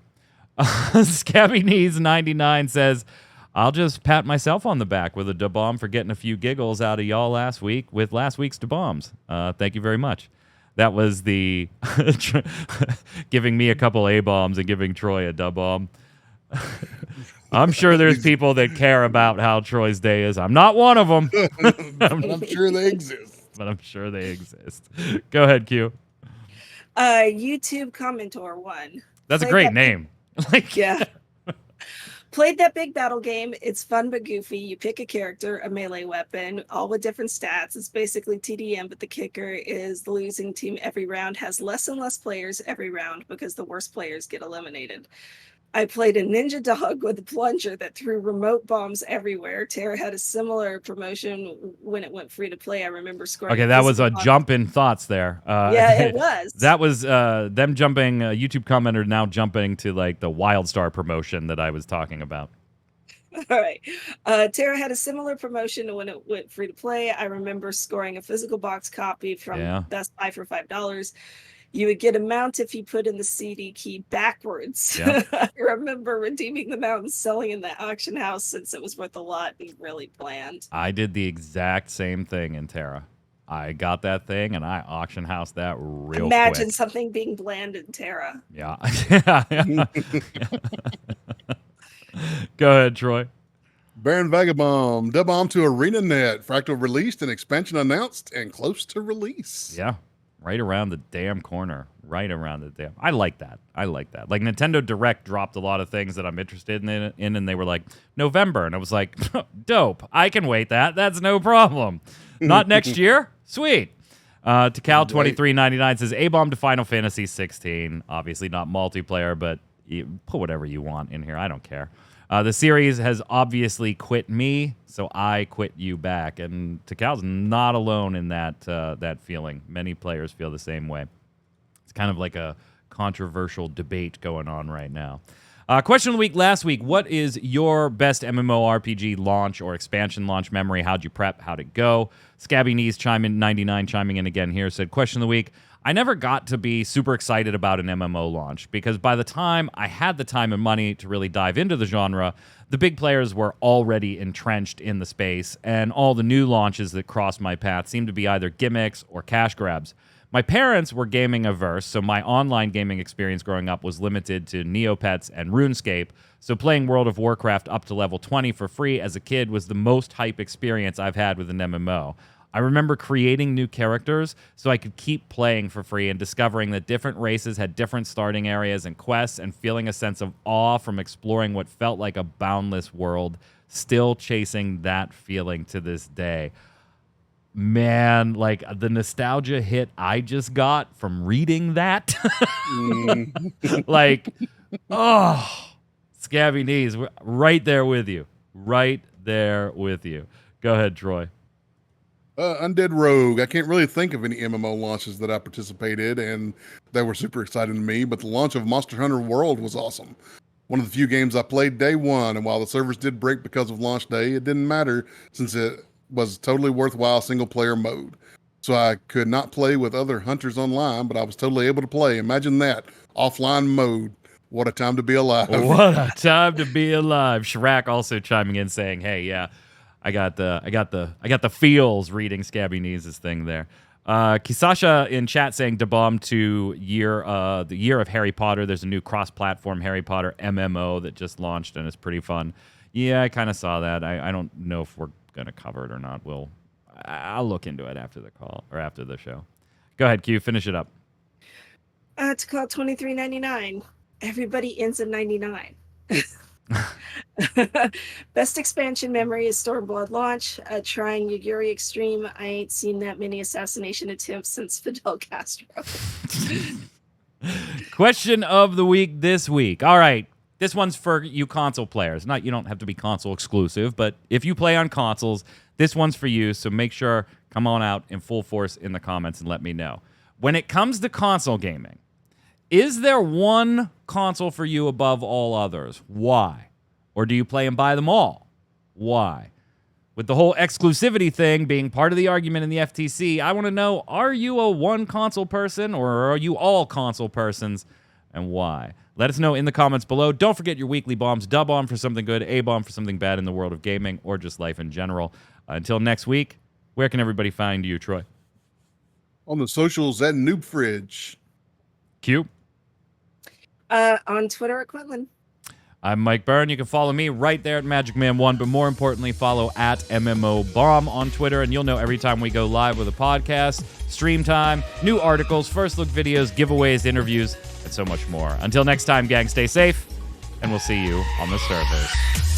Scabby Knees 99 says, I'll just pat myself on the back with a da-bomb for getting a few giggles out of y'all last week with last week's da-bombs. Thank you very much. That was the giving me a couple A-bombs and giving Troy a da-bomb. I'm sure there's people that care about how Troy's day is. I'm not one of them. I'm sure they exist. But I'm sure they exist. Go ahead, Q. YouTube commentor one. That's a great name. Yeah. Played that big battle game. It's fun but goofy. You pick a character, a melee weapon, all with different stats. It's basically TDM, but the kicker is the losing team every round has less and less players every round because the worst players get eliminated. I played a ninja dog with a plunger that threw remote bombs everywhere. Tara had a similar promotion when it went free to play. I remember scoring. Okay, that was a jump in thoughts there. Yeah, it was. That was them jumping, YouTube commenter now jumping to like the WildStar promotion that I was talking about. All right. Tara had a similar promotion when it went free to play. I remember scoring a physical box copy from Best Buy for $5. You would get a mount if you put in the CD key backwards. Yep. I remember redeeming the mount and selling in the auction house since it was worth a lot and really bland. I did the exact same thing in Terra. I got that thing and I auction housed that real Imagine quick. Something being bland in Terra. Yeah. Go ahead, Troy. Baron Vagabomb, dub bomb to ArenaNet. Fractal released and expansion announced and close to release. Yeah. right around the damn corner. Right around the damn. I like that. Like Nintendo Direct dropped a lot of things that I'm interested in, and they were like November, and I was like, dope. I can wait that. That's no problem. Not next year. Sweet. To Cal 2399 says A-bomb to Final Fantasy 16. Obviously not multiplayer, but you put whatever you want in here. I don't care. The series has obviously quit me, so I quit you back. And Takal's not alone in that feeling. Many players feel the same way. It's kind of like a controversial debate going on right now. Question of the week last week. What is your best MMORPG launch or expansion launch memory? How'd you prep? How'd it go? Scabby Knees chiming in again here, said, question of the week. I never got to be super excited about an MMO launch because by the time I had the time and money to really dive into the genre, the big players were already entrenched in the space, and all the new launches that crossed my path seemed to be either gimmicks or cash grabs. My parents were gaming averse, so my online gaming experience growing up was limited to Neopets and RuneScape, so playing World of Warcraft up to level 20 for free as a kid was the most hype experience I've had with an MMO. I remember creating new characters so I could keep playing for free and discovering that different races had different starting areas and quests and feeling a sense of awe from exploring what felt like a boundless world, still chasing that feeling to this day. Man, like the nostalgia hit I just got from reading that. Like, oh, Scabby Knees, we're right there with you. Right there with you. Go ahead, Troy. Undead Rogue. I can't really think of any MMO launches that I participated in that were super exciting to me, but the launch of Monster Hunter World was awesome. One of the few games I played day one, and while the servers did break because of launch day, it didn't matter since it was totally worthwhile single-player mode. So I could not play with other hunters online, but I was totally able to play. Imagine that, offline mode. What a time to be alive. What a time to be alive. Shrak also chiming in saying, hey, yeah, I got the feels reading Scabby Knees' thing there. Kisasha in chat saying DeBomb to the year of Harry Potter. There's a new cross-platform Harry Potter MMO that just launched and it's pretty fun. Yeah, I kind of saw that. I don't know if we're gonna cover it or not. I'll look into it after the call or after the show. Go ahead, Q. Finish it up. It's called 2399. Everybody ends in 99. Best expansion memory is Stormblood launch. Trying Yaguri Extreme. I ain't seen that many assassination attempts since Fidel Castro. Question of the week this week. All right. This one's for you console players. You don't have to be console exclusive, but if you play on consoles, this one's for you. So make sure, come on out in full force in the comments and let me know. When it comes to console gaming, is there one console for you above all others? Why? Or do you play and buy them all? Why? With the whole exclusivity thing being part of the argument in the FTC, I want to know, are you a one console person or are you all console persons, and why? Let us know in the comments below. Don't forget your weekly bombs. D-bomb for something good, A-bomb for something bad in the world of gaming or just life in general. Until next week, where can everybody find you, Troy? On the socials at Noob Fridge. Q? On Twitter at Quinlan. I'm Mike Byrne. You can follow me right there at magicman1, but more importantly, follow at mmobomb on Twitter, and you'll know every time we go live with a podcast, stream time, new articles, first look videos, giveaways, interviews, and so much more. Until next time, gang, stay safe, and we'll see you on the servers.